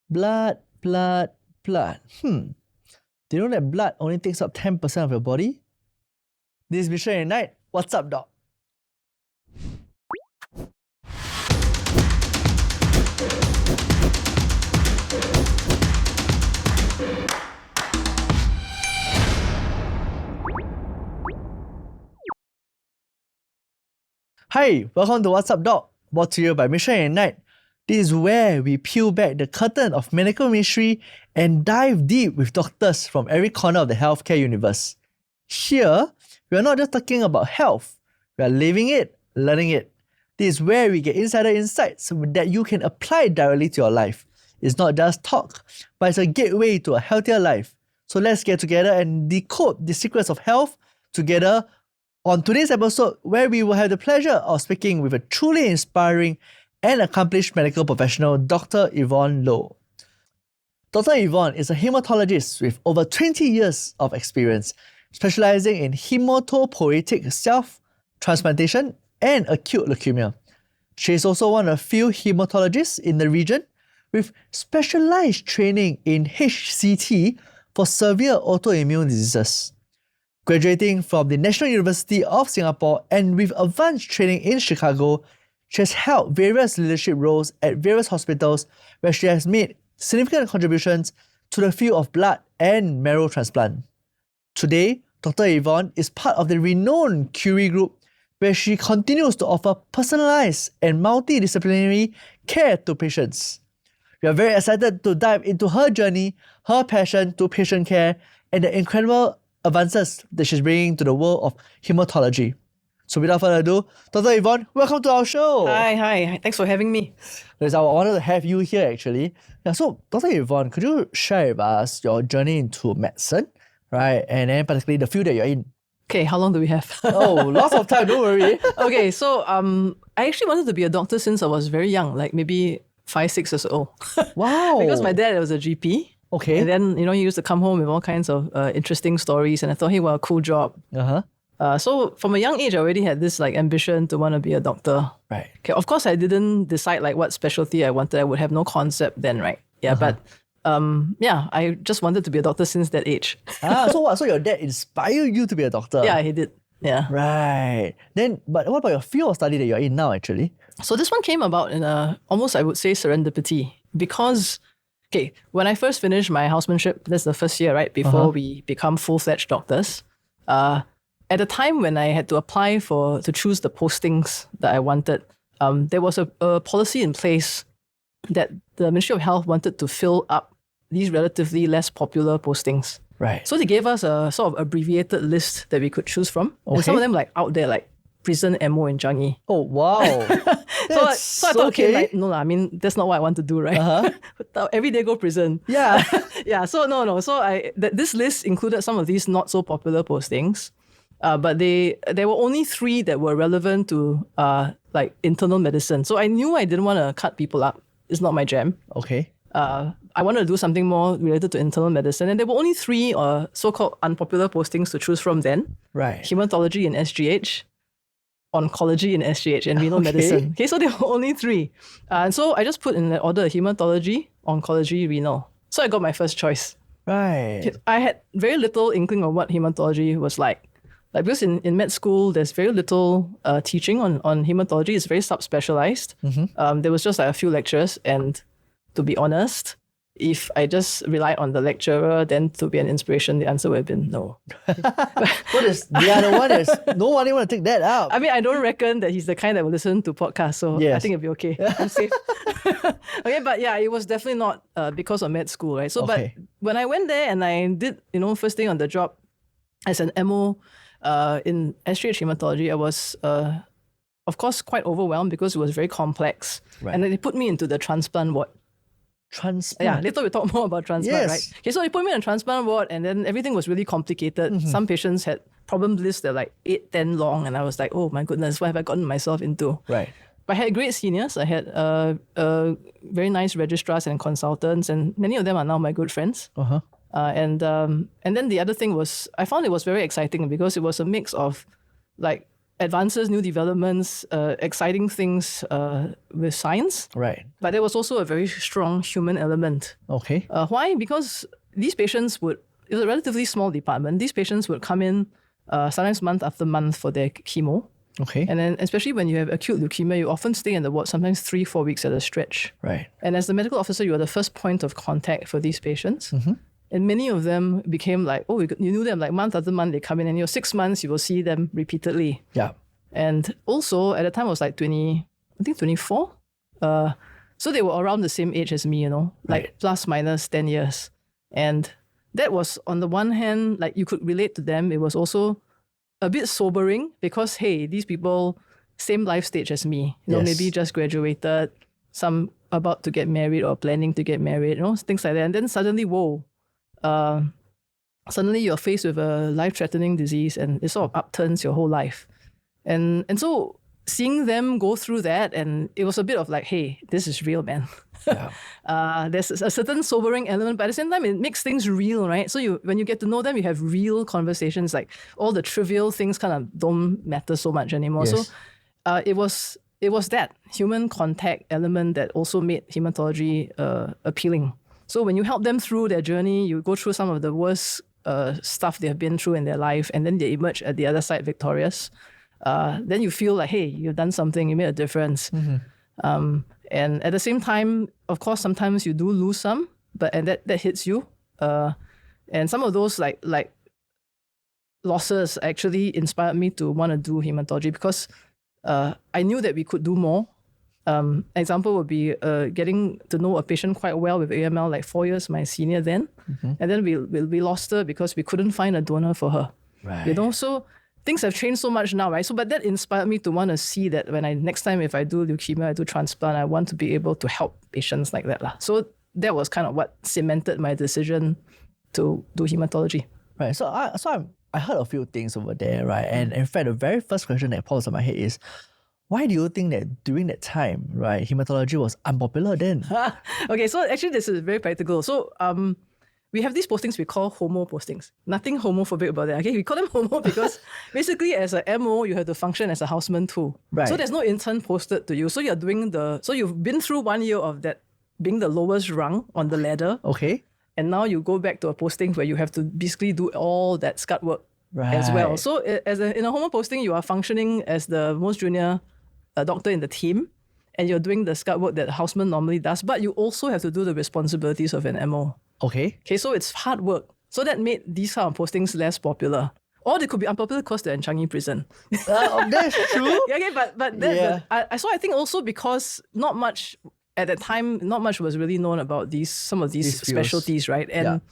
Blood. Do you know that blood only takes up 10% of your body? This is Mission at Night. What's up, Doc? Hi, welcome to What's Up, Doc, brought to you by Mission at Night. This is where we peel back the curtain of medical mystery and dive deep with doctors from every corner of the healthcare universe. Here, we are not just talking about health, we are living it, learning it. This is where we get insider insights that you can apply directly to your life. It's not just talk, but it's a gateway to a healthier life. So let's get together and decode the secrets of health together on today's episode, where we will have the pleasure of speaking with a truly inspiring and accomplished medical professional, Dr. Yvonne Loh. Dr. Yvonne is a hematologist with over 20 years of experience, specializing in hematopoietic self-transplantation and acute leukemia. She is also one of few hematologists in the region with specialized training in HCT for severe autoimmune diseases. Graduating from the National University of Singapore and with advanced training in Chicago, she has held various leadership roles at various hospitals where she has made significant contributions to the field of blood and marrow transplant. Today, Dr. Yvonne is part of the renowned Curie Group, where she continues to offer personalized and multidisciplinary care to patients. We are very excited to dive into her journey, her passion to patient care, and the incredible advances that she's bringing to the world of hematology. So without further ado, Dr. Yvonne, welcome to our show. Hi. Thanks for having me. It's our honor to have you here, actually. Yeah, so Dr. Yvonne, could you share with us your journey into medicine, right? And then particularly the field that you're in. Okay, how long do we have? Oh, lots of time, don't worry. Okay, so I actually wanted to be a doctor since I was very young, like maybe 5-6 years old. Wow. Because my dad was a GP. Okay. And then, he used to come home with all kinds of interesting stories, and I thought, hey, what a cool job. So from a young age, I already had this ambition to want to be a doctor. Right. Okay, of course, I didn't decide what specialty I wanted. I would have no concept then, right? Yeah, but I just wanted to be a doctor since that age. So your dad inspired you to be a doctor? Yeah, he did. Yeah. Right. Then, but what about your field of study that you're in now, actually? So this one came about in almost, I would say, serendipity. Because, when I first finished my housemanship, that's the first year, right, before we become full-fledged doctors, at the time when I had to apply to choose the postings that I wanted, there was a policy in place that the Ministry of Health wanted to fill up these relatively less popular postings. Right. So they gave us a sort of abbreviated list that we could choose from. Okay. And some of them out there, like prison MO in Changi. Oh, wow. So I thought, that's not what I want to do, right? Every day go prison. Yeah. Yeah, so no. So this list included some of these not so popular postings. But there were only 3 that were relevant to internal medicine. So I knew I didn't want to cut people up. It's not my jam. Okay. I wanted to do something more related to internal medicine. And there were only 3 so-called unpopular postings to choose from then. Right. Hematology in SGH, oncology in SGH, and renal medicine. Okay, so there were only 3. And so I just put in the order hematology, oncology, renal. So I got my first choice. Right. I had very little inkling of what hematology was like. Because in med school, there's very little teaching on hematology. It's very subspecialized. There was just a few lectures, and to be honest, if I just relied on the lecturer, then to be an inspiration, the answer would have been no. What is the other one? Is nobody want to take that out. I mean, I don't reckon that he's the kind that will listen to podcasts, so yes. I think it'll be okay. I'm safe. Okay, but yeah, it was definitely not because of med school, right? So, But when I went there and I did, first thing on the job as an MO, in SGH hematology, I was, of course, quite overwhelmed because it was very complex. Right. And then they put me into the transplant ward. Transplant? Yeah, later we talk more about transplant, right? Okay, so they put me in a transplant ward, and then everything was really complicated. Some patients had problem lists that were 8-10 long, and I was like, oh my goodness, what have I gotten myself into? Right. But I had great seniors. I had very nice registrars and consultants, and many of them are now my good friends. And then the other thing was, I found it was very exciting because it was a mix of advances, new developments, exciting things with science. Right. But there was also a very strong human element. Okay. Why? Because these patients it was a relatively small department. These patients would come in sometimes month after month for their chemo. Okay. And then especially when you have acute leukemia, you often stay in the ward sometimes 3-4 weeks at a stretch. Right. And as the medical officer, you are the first point of contact for these patients. And many of them became like, you knew them like month after month, they come in, and 6 months, you will see them repeatedly. Yeah. And also at the time I was like 24. So they were around the same age as me, like plus minus 10 years. And that was, on the one hand, like you could relate to them. It was also a bit sobering because, hey, these people, same life stage as me, maybe just graduated, some about to get married or planning to get married, things like that. And then suddenly, suddenly you're faced with a life-threatening disease, and it sort of upturns your whole life. And so seeing them go through that, and it was a bit of like, hey, this is real, man. Yeah. There's a certain sobering element, but at the same time, it makes things real, right? So when you get to know them, you have real conversations. Like all the trivial things kind of don't matter so much anymore. Yes. So it was that human contact element that also made hematology appealing. So when you help them through their journey, you go through some of the worst stuff they have been through in their life, and then they emerge at the other side victorious. Then you feel like, hey, you've done something, you made a difference. And at the same time, of course, sometimes you do lose some, and that hits you. And some of those like losses actually inspired me to want to do hematology because I knew that we could do more. Example would be getting to know a patient quite well with AML, like 4 years my senior then. And then we lost her because we couldn't find a donor for her. Right. So things have changed so much now, right? So, but that inspired me to want to see that next time if I do leukemia, I do transplant, I want to be able to help patients like that. So that was kind of what cemented my decision to do hematology. Right. So I heard a few things over there, right? And in fact, the very first question that pops in my head is, why do you think that during that time, right, hematology was unpopular then? Okay, so actually this is very practical. So we have these postings we call Homo postings. Nothing homophobic about that. Okay, we call them Homo because basically as a MO, you have to function as a houseman too. Right. So there's no intern posted to you. So so you've been through 1 year of that being the lowest rung on the ladder. Okay. And now you go back to a posting where you have to basically do all that scut work as well. So in a Homo posting, you are functioning as the most junior doctor in the team, and you're doing the scut work that a houseman normally does, but you also have to do the responsibilities of an MO. Okay. So it's hard work. So that made these kind of postings less popular. Or they could be unpopular because they're in Changi prison. That's true. I think also because at that time, not much was really known about some of these specialties, right? And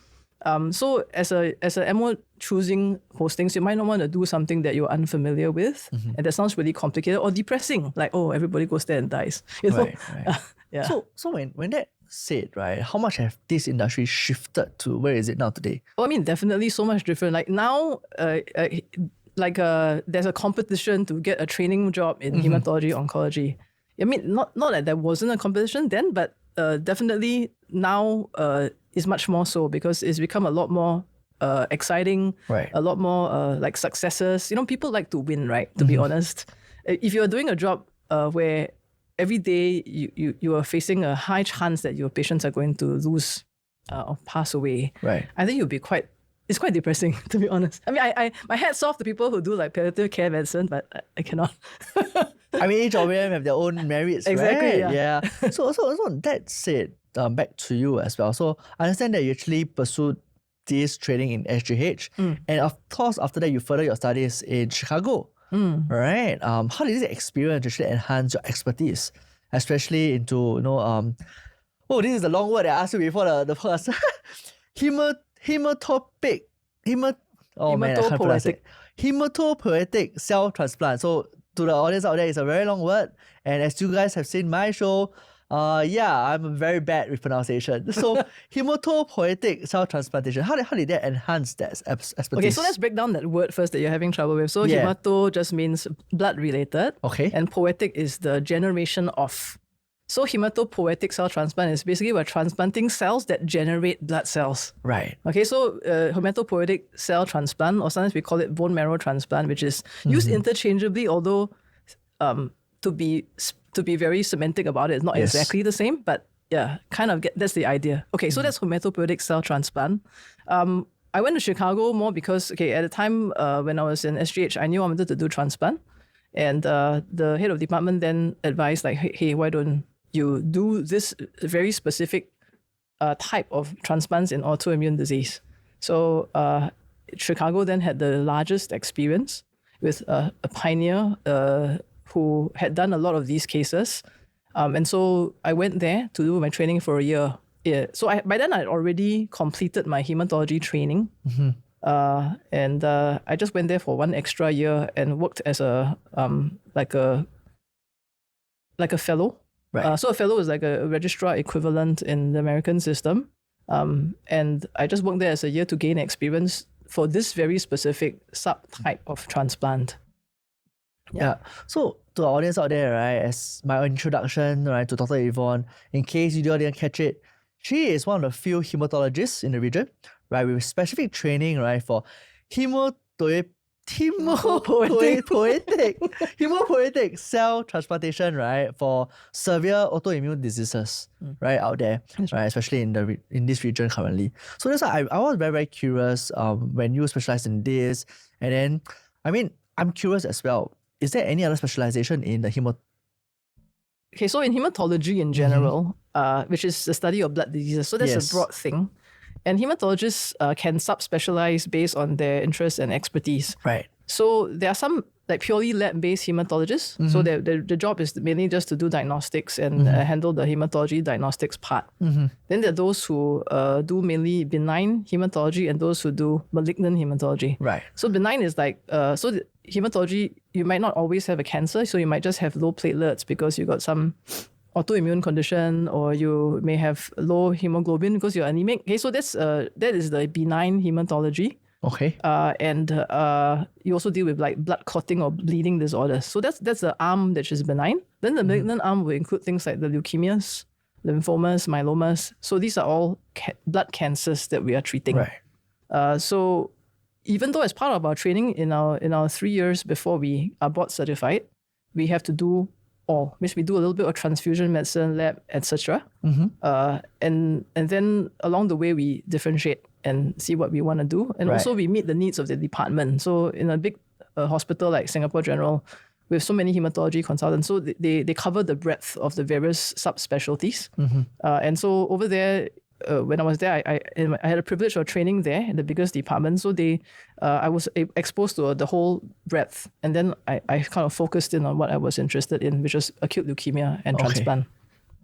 so as a MO choosing postings, you might not want to do something that you're unfamiliar with, and that sounds really complicated or depressing. Like, oh, everybody goes there and dies. Right. Yeah. So when that said, right, how much have this industry shifted to where is it now today? Well, I mean, definitely so much different. Like now, there's a competition to get a training job in hematology oncology. I mean, not that there wasn't a competition then, but definitely now is much more so because it's become a lot more exciting, right? A lot more like successes. People like to win, right? To be honest, if you're doing a job where every day you are facing a high chance that your patients are going to lose or pass away, right? I think it's quite depressing, to be honest. I mean, my hat's off to people who do like palliative care medicine, but I cannot. I mean, each of them have their own merits, exactly, right? Yeah. So that said, back to you as well. So I understand that you actually pursued this training in SGH, and of course after that you further your studies in Chicago, right? How did this experience actually enhance your expertise, especially into this is the long word I asked you before the first hematopoietic cell transplant. So to the audience out there, it's a very long word, and as you guys have seen my show, I'm very bad with pronunciation. So hematopoietic cell transplantation, how did that enhance that expertise? Okay, so let's break down that word first that you're having trouble with. So hemato just means blood related. Okay. And poietic is the generation of. So hematopoietic cell transplant is basically we're transplanting cells that generate blood cells. Right. Okay, so hematopoietic cell transplant, or sometimes we call it bone marrow transplant, which is used interchangeably, although to be very semantic about it, it's not exactly the same, but yeah, kind of that's the idea. Okay, so that's hematopoietic cell transplant. I went to Chicago more because, at the time when I was in SGH, I knew I wanted to do transplant. And the head of department then advised, like, hey, why don't you do this very specific type of transplants in autoimmune disease? So Chicago then had the largest experience with a pioneer who had done a lot of these cases. And so I went there to do my training for a year. Yeah. So by then I'd already completed my hematology training. And I just went there for 1 extra year and worked as a fellow. Right. So a fellow is like a registrar equivalent in the American system. And I just worked there as a year to gain experience for this very specific subtype of transplant. Yeah. So to our audience out there, right, as my introduction, right, to Dr. Yvonne, in case you didn't catch it, she is one of the few hematologists in the region, right, with specific training, right, for hematopoietic cell transplantation, right, for severe autoimmune diseases, right, out there, right, especially in this region currently. So that's why I was very, very curious when you specialized in this. And then, I mean, I'm curious as well. Is there any other specialization in the Okay, so in hematology in general, which is the study of blood diseases, so that's a broad thing. And hematologists can subspecialize based on their interests and expertise. Right. So there are some like purely lab-based hematologists. So the job is mainly just to do diagnostics and handle the hematology diagnostics part. Then there are those who do mainly benign hematology and those who do malignant hematology. Right. So benign is like, so the hematology, you might not always have a cancer, so you might just have low platelets because you got some autoimmune condition, or you may have low hemoglobin because you're anemic. Okay, so that is the benign hematology. Okay. And you also deal with like blood clotting or bleeding disorders. So that's the arm that is benign. Then the malignant arm will include things like the leukemias, lymphomas, myelomas. So these are all blood cancers that we are treating. Right. So even though as part of our training in our 3 years before we are board certified, we have to do all, which we do a little bit of transfusion medicine, lab, etc. And then along the way we differentiate and see what we want to do, and also we meet the needs of the department. So in a big hospital like Singapore General, with so many hematology consultants, so they cover the breadth of the various subspecialties. And so over there, when I was there, I had a privilege of training there in the biggest department. So I was exposed to the whole breadth, and then I kind of focused in on what I was interested in, which was acute leukemia and transplant.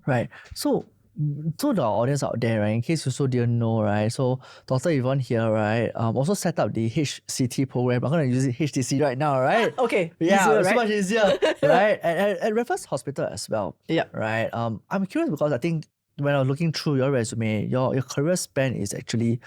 Right. So the audience out there, right, in case you also didn't know, right, so Dr. Yvonne here, right, also set up the HCT program. I'm going to use it HTC right now, right? Okay. Yeah, easier, it's so right? much easier, right? At Raffles Hospital as well. Yeah. Right. I'm curious because I think when I was looking through your resume, your career span is actually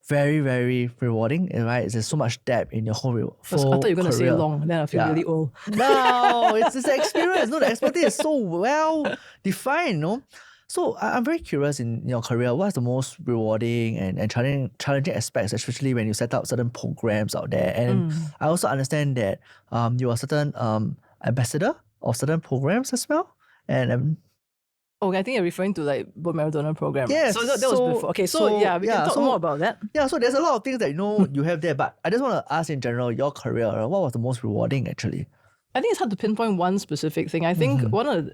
very, very rewarding, right? There's so much depth in your whole I thought you were going to say career. long, then I feel really old. No, it's the experience. No, the expertise is so well defined, no? So I'm very curious in your career, what's the most rewarding and challenging aspects, especially when you set up certain programs out there? And I also understand that you are certain ambassador of certain programs as well. And Oh, I think you're referring to like bone marrow donor program. yes, So that was before. Okay, so we can talk more about that. Yeah, so there's a lot of things that you have there, but I just want to ask in general, your career, what was the most rewarding actually? I think it's hard to pinpoint one specific thing. I think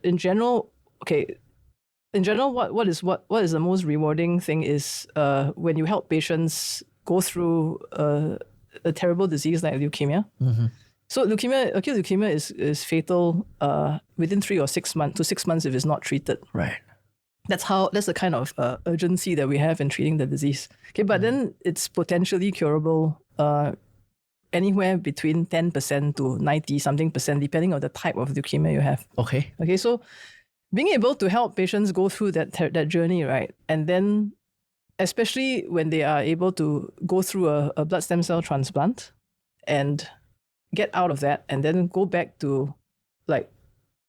in general, what is the most rewarding thing is when you help patients go through a terrible disease like leukemia. So acute leukemia is fatal within 3 or 6 months to 6 months if it's not treated. Right. That's the kind of urgency that we have in treating the disease. Okay, but then it's potentially curable anywhere between 10% to 90-something%, depending on the type of leukemia you have. Okay. Okay, so being able to help patients go through that journey, right? And then, especially when they are able to go through a blood stem cell transplant and get out of that and then go back to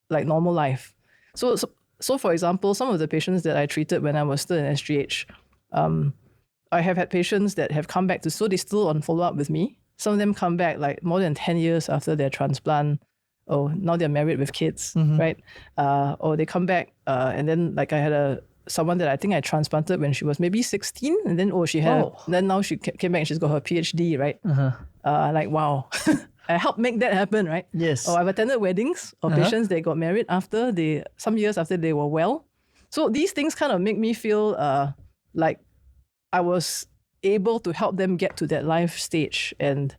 like normal life. So so for example, some of the patients that I treated when I was still in SGH, I have had patients that have come back so they're still on follow-up with me. Some of them come back like more than 10 years after their transplant. Oh, now they're married with kids, right? Or they come back and then like I had someone that I think I transplanted when she was maybe 16, and then then now she came back and she's got her PhD, right? Like wow, I helped make that happen, right? Yes. Or I've attended weddings of patients that got married some years after they were well. So these things kind of make me feel like I was able to help them get to that life stage, and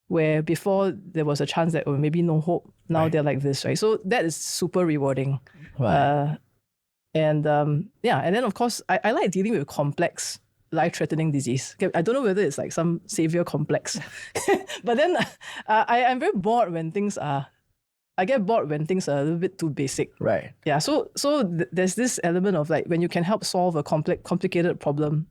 where before there was a chance that maybe no hope, now they're like this, right? So that is super rewarding. Right. And then of course I like dealing with complex life-threatening disease. Okay, I don't know whether it's like some savior complex, but then I'm very bored when things are. I get bored when things are a little bit too basic. Right. Yeah. So there's this element of like when you can help solve a complicated problem,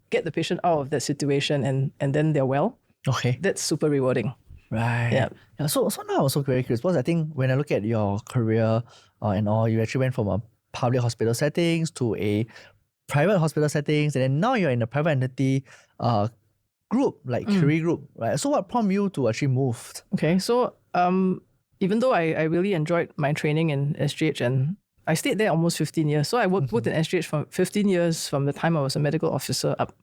get the patient out of that situation, and then they're well. Okay. That's super rewarding. Right. Yeah. So now I'm also very curious because I think when I look at your career and all, you actually went from a public hospital settings to a private hospital settings, and then now you're in a private entity group, like career group, right? So what prompted you to actually move? Okay. So even though I really enjoyed my training in SGH, and I stayed there almost 15 years. So I worked in SGH for 15 years from the time I was a medical officer up.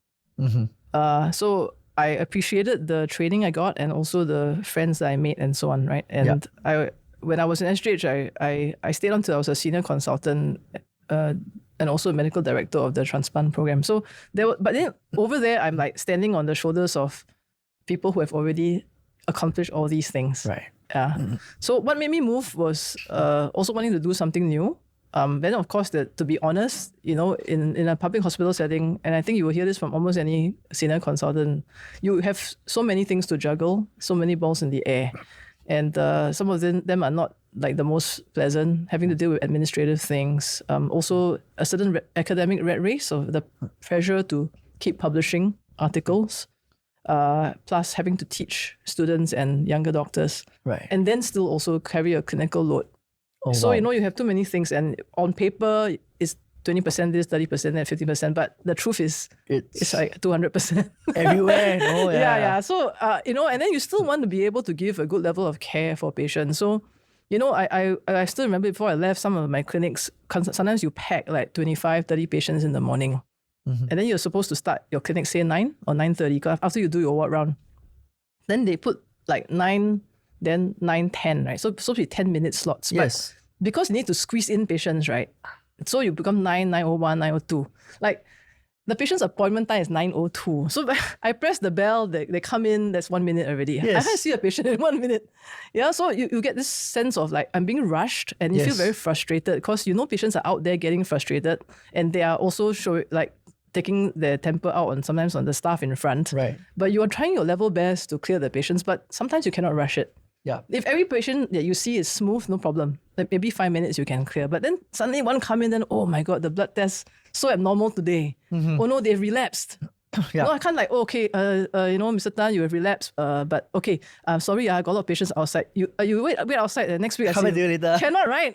So I appreciated the training I got and also the friends that I made and so on, right? And when I was in SGH, I stayed on until I was a senior consultant and also a medical director of the transplant program. So but then over there, I'm like standing on the shoulders of people who have already accomplished all these things. Right. Yeah. So what made me move was also wanting to do something new. Then of course, to be honest, in a public hospital setting, and I think you will hear this from almost any senior consultant, you have so many things to juggle, so many balls in the air. And some of them are not like the most pleasant, having to deal with administrative things. Also a certain academic rat race of the pressure to keep publishing articles. Plus having to teach students and younger doctors. Right. And then still also carry a clinical load. So, you have too many things, and on paper, it's 20% this, 30% that, 50%, but the truth is, it's like 200%. Everywhere, no? Yeah. So, and then you still want to be able to give a good level of care for patients. So, I still remember before I left some of my clinics, sometimes you pack like 25, 30 patients in the morning. And then you're supposed to start your clinic, say 9 or 9:30, after you do your ward round. Then they put like 9, then 9:10, right? So it's supposed to be 10-minute slots. Yes. But because you need to squeeze in patients, right? So you become 9:01, 9:02. Like the patient's appointment time is 9:02. So I press the bell, they come in, that's 1 minute already. Yes. I can't see a patient in 1 minute. Yeah, so you get this sense of like, I'm being rushed, and you feel very frustrated because patients are out there getting frustrated, and they are also taking their temper out sometimes on the staff in front. Right. But you are trying your level best to clear the patients, but sometimes you cannot rush it. Yeah. If every patient that you see is smooth, no problem. Like maybe 5 minutes you can clear. But then suddenly one come in, then, oh my God, the blood test so abnormal today. Oh no, they've relapsed. No, I can't Mr. Tan, you have relapsed. But okay, sorry, I got a lot of patients outside. You wait outside. Next week I come and do it later. Cannot, right?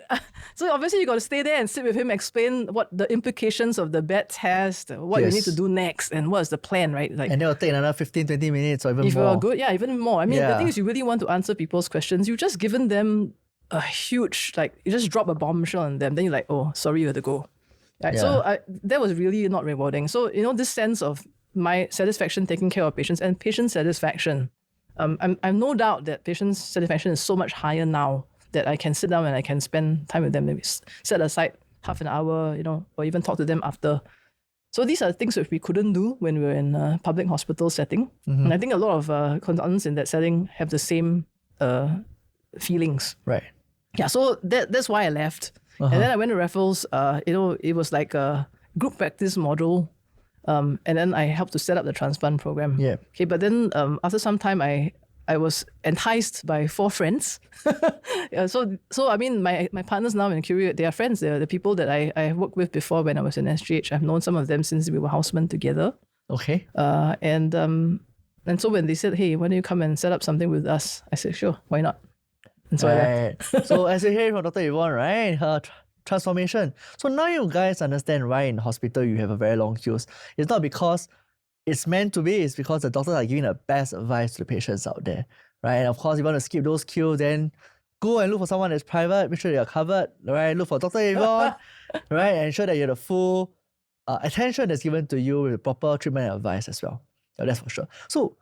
So obviously you got to stay there and sit with him, explain what the implications of the bed test, what you need to do next, and what's the plan, right? Like, and it'll take another 15, 20 minutes or even more. If you're good, even more. I mean, the thing is, you really want to answer people's questions. You've just given them a huge, you just drop a bombshell on them. Then you're like, oh, sorry, you have to go. Right? Yeah. So that was really not rewarding. So, this sense of my satisfaction taking care of patients and patient satisfaction. I'm no doubt that patient satisfaction is so much higher now that I can sit down and I can spend time with them, maybe set aside half an hour, or even talk to them after. So these are things which we couldn't do when we were in a public hospital setting. And I think a lot of consultants in that setting have the same feelings. Right. Yeah, so that's why I left. And then I went to Raffles. It was like a group practice model. And then I helped to set up the transplant program. Yeah. Okay, but then after some time, I was enticed by 4 friends. So I mean, my partners now in Curie, they are friends. They're the people that I worked with before when I was in SGH. I've known some of them since we were housemen together. Okay. And so when they said, hey, why don't you come and set up something with us? I said, sure, why not? And so I left. So as you hear from Dr. Yvonne, right, her transformation. So now you guys understand why in hospital you have a very long queues. It's not because it's meant to be, it's because the doctors are giving the best advice to the patients out there, right? And of course, if you want to skip those queues, then go and look for someone that's private, make sure you're covered, right? Look for Dr. Yvonne, right? And ensure that you have the full attention that's given to you with proper treatment and advice as well. Yeah, that's for sure. So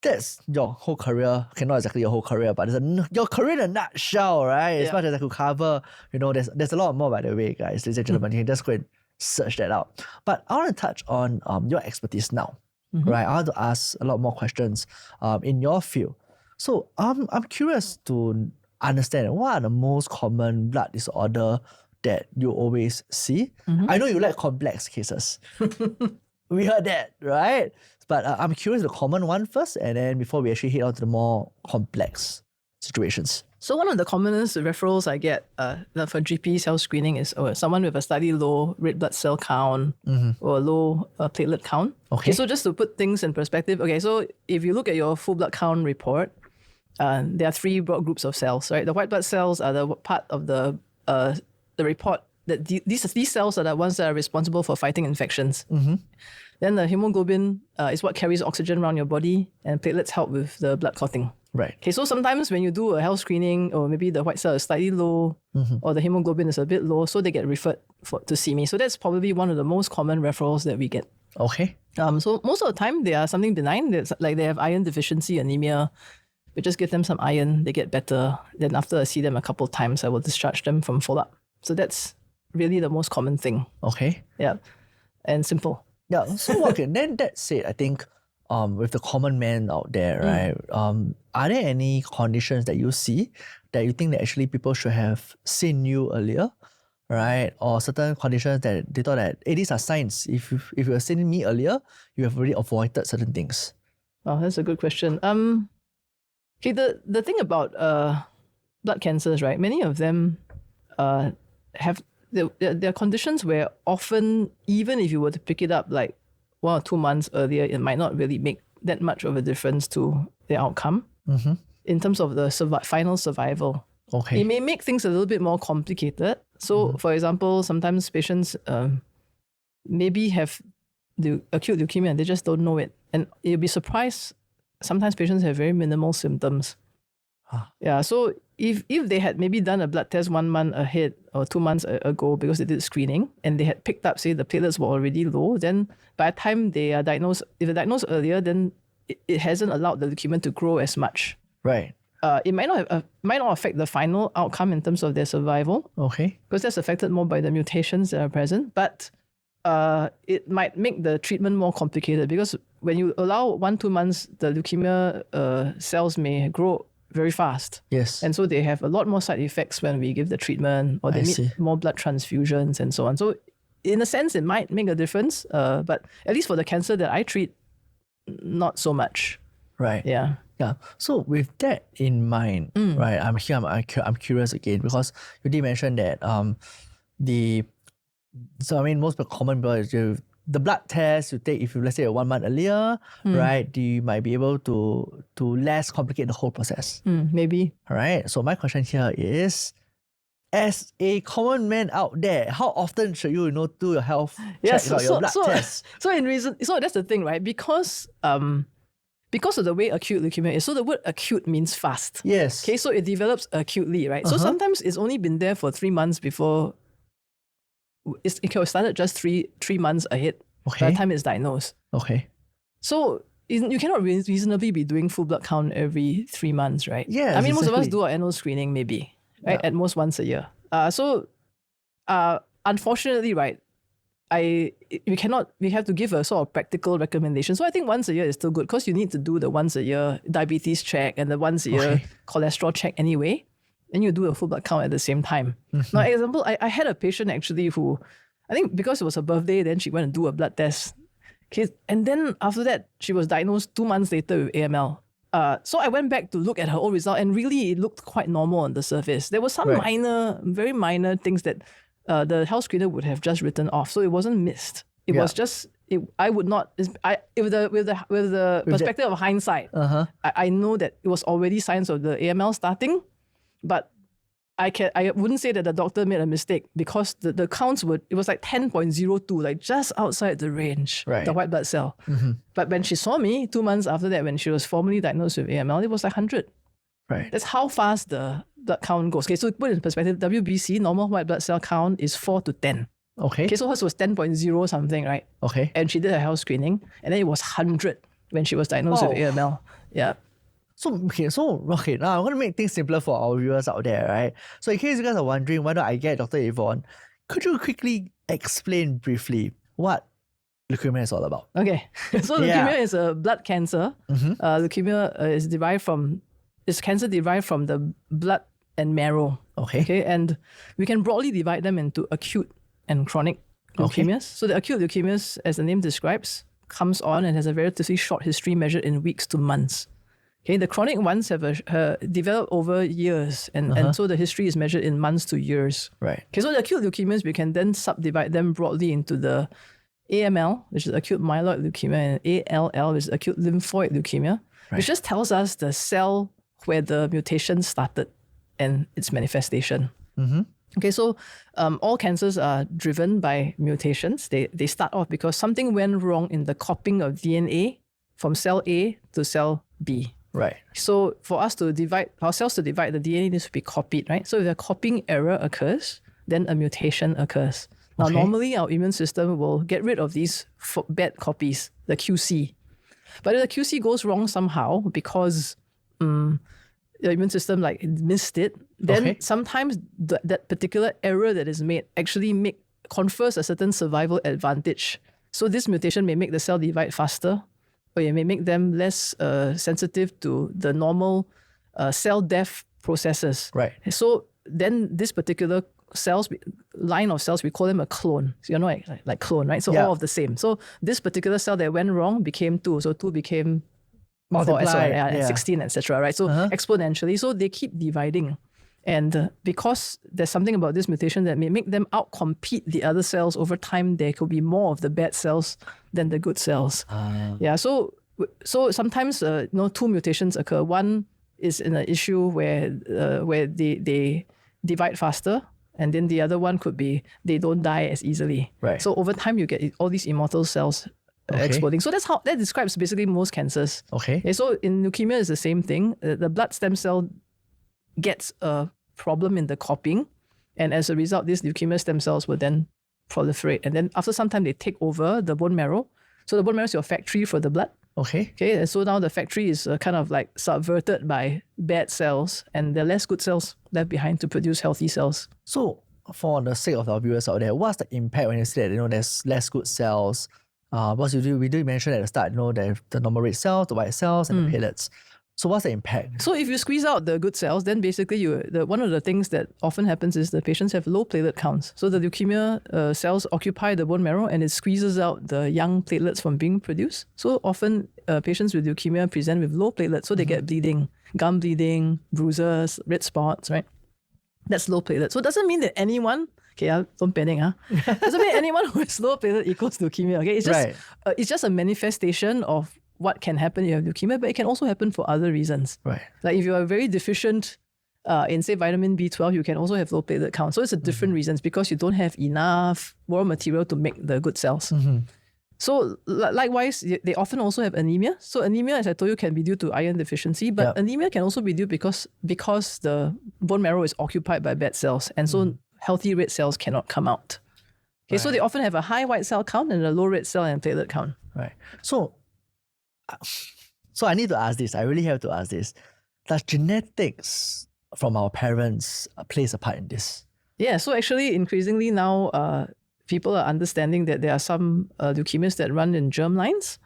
that's your whole career. Okay, not exactly your whole career, but your career in a nutshell, right? As much as I could cover, there's a lot more, by the way, guys, ladies and gentlemen. You can just go and search that out. But I want to touch on your expertise now, right? I want to ask a lot more questions in your field. So I'm curious to understand what are the most common blood disorder that you always see. I know you like complex cases. We heard that, right? But I'm curious the common one first, and then before we actually head on to the more complex situations. So one of the commonest referrals I get for GP cell screening is someone with a slightly low red blood cell count or a low platelet count. Okay, so just to put things in perspective, so if you look at your full blood count report, there are three broad groups of cells, right? The white blood cells are the part of the report that these cells are the ones that are responsible for fighting infections. Then the hemoglobin is what carries oxygen around your body, and platelets help with the blood clotting. Right. Okay, so sometimes when you do a health screening, or maybe the white cell is slightly low, or the hemoglobin is a bit low, so they get referred to see me. So that's probably one of the most common referrals that we get. Okay. So most of the time they are something benign. Like they have iron deficiency, anemia. We just give them some iron, they get better. Then after I see them a couple of times, I will discharge them from follow-up. So that's really the most common thing. Okay. Yeah, and simple. Yeah. So okay, then that said, I think with the common man out there, right? Are there any conditions that you see that you think that actually people should have seen you earlier, right? Or certain conditions that they thought that, hey, these are signs. If you have seen me earlier, you have already avoided certain things. Oh, that's a good question. Okay, the thing about blood cancers, right? Many of them have there are conditions where often, even if you were to pick it up like 1 or 2 months earlier, it might not really make that much of a difference to the outcome in terms of the final survival. Okay. It may make things a little bit more complicated. So, for example, sometimes patients maybe have the acute leukemia and they just don't know it. And you'll be surprised, sometimes patients have very minimal symptoms. Yeah, so if they had maybe done a blood test 1 month ahead or 2 months ago because they did screening and they had picked up, say, the platelets were already low, then by the time they are diagnosed, if they're diagnosed earlier, then it hasn't allowed the leukemia to grow as much. Right. It might not affect the final outcome in terms of their survival. Okay. Because that's affected more by the mutations that are present. But it might make the treatment more complicated because when you allow 1-2 months, the leukemia cells may grow very fast. Yes. And so they have a lot more side effects when we give the treatment, or they need more blood transfusions and so on. So in a sense, it might make a difference, but at least for the cancer that I treat, not so much. Right. Yeah. Yeah. So with that in mind, right, I'm curious again because you did mention that most common blood, the blood test you take, if you, let's say, 1 month earlier, right, you might be able to less complicate the whole process. Maybe. All right. So my question here is, as a common man out there, how often should you do your health check, your blood test? So that's the thing, right? Because of the way acute leukemia is, so the word acute means fast. Yes. Okay, so it develops acutely, right? So sometimes it's only been there for 3 months before. It started just three months ahead by the time it's diagnosed. Okay. So you cannot reasonably be doing full blood count every 3 months, right? Yeah. I mean, most of us do our annual screening maybe, right? At most once a year. Unfortunately, right, we have to give a sort of practical recommendation. So I think once a year is still good because you need to do the once a year diabetes check and the once a year cholesterol check anyway. And you do a full blood count at the same time. Now, example, I had a patient actually who, I think because it was her birthday, then she went and do a blood test. Okay, and then after that, she was diagnosed 2 months later with AML. So I went back to look at her old result, and really it looked quite normal on the surface. There were some very minor things that the health screener would have just written off. So it wasn't missed. It was just. I would not. With the perspective of hindsight, I know that it was already signs of the AML starting. But I wouldn't say that the doctor made a mistake because the counts it was like 10.02, like just outside the range, Right. the white blood cell. But when she saw me 2 months after that, when she was formally diagnosed with AML, it was like 100. Right. That's how fast the blood count goes. Okay, so to put it in perspective, WBC, normal white blood cell count is 4 to 10. Okay. Okay, so hers was 10.0 something, right? Okay. And she did her health screening, and then it was 100 when she was diagnosed with AML. Yeah. So now I'm going to make things simpler for our viewers out there, right? So in case you guys are wondering whether I get Dr. Yvonne, could you quickly explain briefly what leukemia is all about? Okay. So leukemia is a blood cancer. Leukemia is cancer derived from the blood and marrow. Okay. And we can broadly divide them into acute and chronic leukemias. So the acute leukemias, as the name describes, comes on and has a relatively short history measured in weeks to months. Okay, the chronic ones have developed over years, and so the history is measured in months to years. Right. Okay, so the acute leukemias, we can then subdivide them broadly into the AML, which is acute myeloid leukemia, and ALL, which is acute lymphoid leukemia, which just tells us the cell where the mutation started and its manifestation. Okay, so all cancers are driven by mutations. They start off because something went wrong in the copying of DNA from cell A to cell B. Right. So for us to divide, our cells to divide, the DNA needs to be copied, right? So if a copying error occurs, then a mutation occurs. Now, normally our immune system will get rid of these bad copies, the QC. But if the QC goes wrong somehow because the immune system missed it, then sometimes that particular error that is made actually confers a certain survival advantage. So this mutation may make the cell divide faster, or it may make them less sensitive to the normal cell death processes. Right. So then this particular line of cells, we call them a clone. So you know, like clone, right? So all of the same. So this particular cell that went wrong became 2. So 2 became 4, 16, etc. Right? So exponentially. So they keep dividing. And because there's something about this mutation that may make them outcompete the other cells over time, there could be more of the bad cells than the good cells. Yeah. So sometimes 2 mutations occur. One is in an issue where they divide faster, and then the other one could be they don't die as easily. Right. So over time you get all these immortal cells exploding. So that describes basically most cancers. Okay. So in leukemia it's the same thing. The blood stem cell gets a problem in the copying, and as a result, these leukemia stem cells will then proliferate, and then after some time they take over the bone marrow. So the bone marrow is your factory for the blood. Okay, and so now the factory is kind of like subverted by bad cells, and there are less good cells left behind to produce healthy cells. So for the sake of our viewers out there, what's the impact when you say that there's less good cells? Because we do mention at the start, there's the normal red cells, the white cells, and the platelets. So what's the impact? So if you squeeze out the good cells, then basically one of the things that often happens is the patients have low platelet counts. So the leukemia cells occupy the bone marrow and it squeezes out the young platelets from being produced. So often patients with leukemia present with low platelets, so they get bleeding, gum bleeding, bruises, red spots, right? That's low platelets. So it doesn't mean that anyone, don't panic, doesn't mean anyone who has low platelet equals leukemia, okay? It's just a manifestation of what can happen if you have leukemia, but it can also happen for other reasons. Right. Like if you are very deficient in, say, vitamin B12, you can also have low platelet count. So it's a different reasons because you don't have enough raw material to make the good cells. So likewise, they often also have anemia. So anemia, as I told you, can be due to iron deficiency, but anemia can also be due because the bone marrow is occupied by bad cells, and so healthy red cells cannot come out. Okay, so they often have a high white cell count and a low red cell and platelet count. Right. So I need to ask this. I really have to ask this. Does genetics from our parents plays a part in this? Yeah. So actually, increasingly now, people are understanding that there are some leukemias that run in germ lines.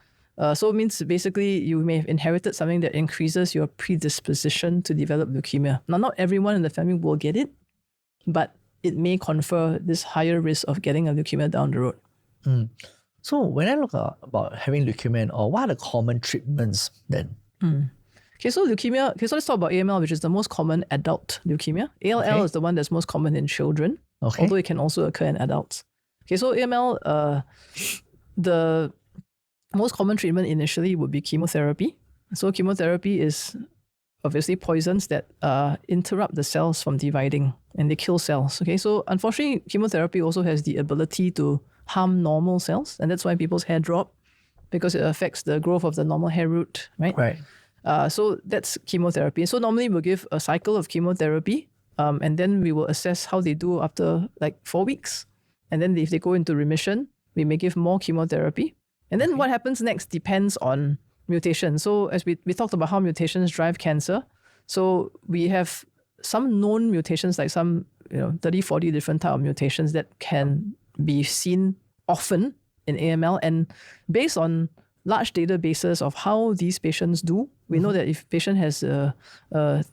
So it means basically you may have inherited something that increases your predisposition to develop leukemia. Now, not everyone in the family will get it, but it may confer this higher risk of getting a leukemia down the road. So when I look about having leukemia and all, what are the common treatments then? Okay, so leukemia. Okay, so let's talk about AML, which is the most common adult leukemia. ALL is the one that's most common in children, although it can also occur in adults. Okay, so AML, the most common treatment initially would be chemotherapy. So chemotherapy is obviously poisons that interrupt the cells from dividing and they kill cells. Okay, so unfortunately, chemotherapy also has the ability to harm normal cells, and that's why people's hair drop, because it affects the growth of the normal hair root, right? Right. So that's chemotherapy. So normally we'll give a cycle of chemotherapy, and then we will assess how they do after like 4 weeks. And then if they go into remission, we may give more chemotherapy. And then what happens next depends on mutation. So as we talked about how mutations drive cancer, so we have some known mutations, like some 30, 40 different type of mutations that can be seen often in AML. And based on large databases of how these patients do, we know that if patient has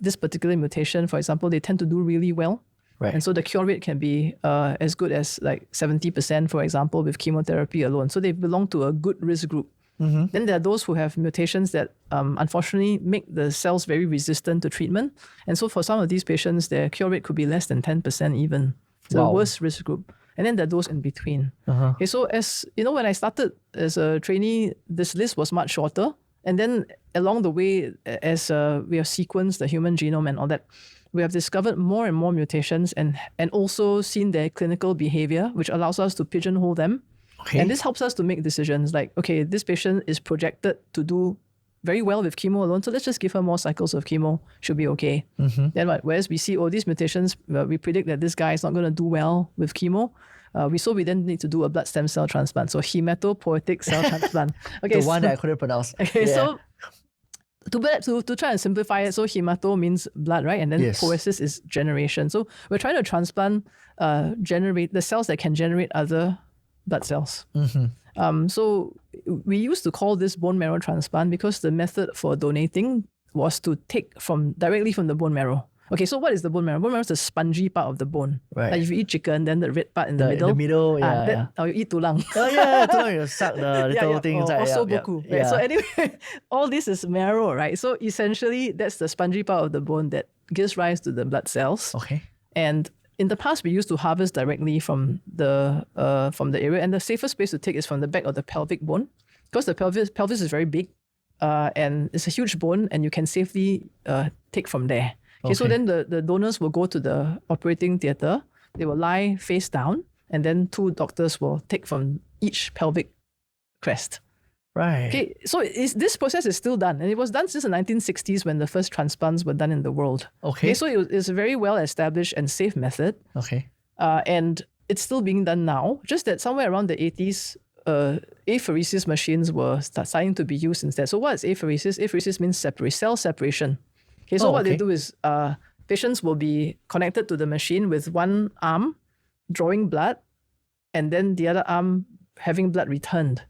this particular mutation, for example, they tend to do really well. Right. And so the cure rate can be as good as like 70%, for example, with chemotherapy alone. So they belong to a good risk group. Then there are those who have mutations that unfortunately make the cells very resistant to treatment. And so for some of these patients, their cure rate could be less than 10% even. It's the worst risk group. And then there are those in between. Okay, so as you know, when I started as a trainee, this list was much shorter. And then along the way, as we have sequenced the human genome and all that, we have discovered more and more mutations and also seen their clinical behavior, which allows us to pigeonhole them. Okay. And this helps us to make decisions like, okay, this patient is projected to do very well with chemo alone, so let's just give her more cycles of chemo, should be okay. Then whereas we see, these mutations, we predict that this guy is not going to do well with chemo, we then need to do a blood stem cell transplant, so hematopoietic cell transplant. Okay, the one that I couldn't pronounce. Okay, so to try and simplify it, so hemato means blood, right? And then poiesis is generation. So we're trying to transplant, generate the cells that can generate other blood cells. So we used to call this bone marrow transplant because the method for donating was to take directly from the bone marrow. Okay, so what is the bone marrow? Bone marrow is the spongy part of the bone. Right. Like if you eat chicken, then the red part in the middle. In the middle, yeah. Or you eat tulang. Oh yeah, tulang, you suck the little thing inside. Also boku. Right? So anyway, all this is marrow, right? So essentially, that's the spongy part of the bone that gives rise to the blood cells. Okay. And in the past, we used to harvest directly from the area, and the safest place to take is from the back of the pelvic bone, because the pelvis is very big, and it's a huge bone, and you can safely take from there. Okay, so then the donors will go to the operating theatre. They will lie face down, and then 2 doctors will take from each pelvic crest. Right. Okay, so this process is still done, and it was done since the 1960s when the first transplants were done in the world. Okay, so it's a very well established and safe method. Okay. And it's still being done now, just that somewhere around the 80s, apheresis machines were starting to be used instead. So what is apheresis? Apheresis means cell separation. Okay, so what they do is patients will be connected to the machine with one arm drawing blood, and then the other arm having blood returned.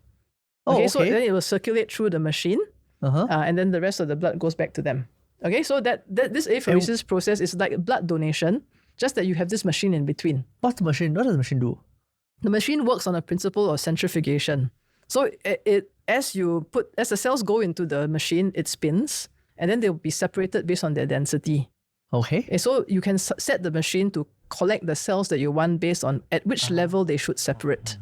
Okay, so then it will circulate through the machine, and then the rest of the blood goes back to them. Okay, so this apheresis process is like blood donation, just that you have this machine in between. What's the machine? What does the machine do? The machine works on a principle of centrifugation. So as the cells go into the machine, it spins, and then they'll be separated based on their density. Okay, so you can set the machine to collect the cells that you want based on at which level they should separate.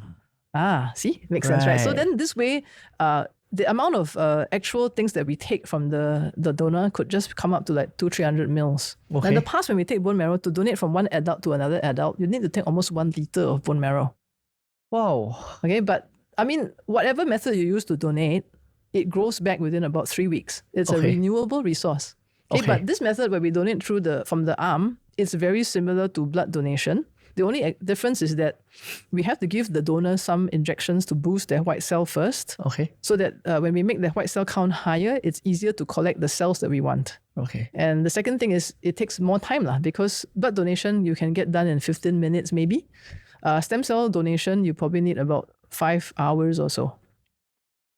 See? Makes sense, right? So then this way, the amount of actual things that we take from the donor could just come up to like 200-300 mils. Okay. In the past, when we take bone marrow, to donate from one adult to another adult, you need to take almost 1 liter of bone marrow. Wow. Okay, but I mean, whatever method you use to donate, it grows back within about 3 weeks. It's a renewable resource. Okay, but this method where we donate from the arm, it's very similar to blood donation. The only difference is that we have to give the donor some injections to boost their white cell first. Okay. So that when we make the white cell count higher, it's easier to collect the cells that we want. Okay. And the second thing is it takes more time because blood donation you can get done in 15 minutes maybe. Stem cell donation, you probably need about 5 hours or so.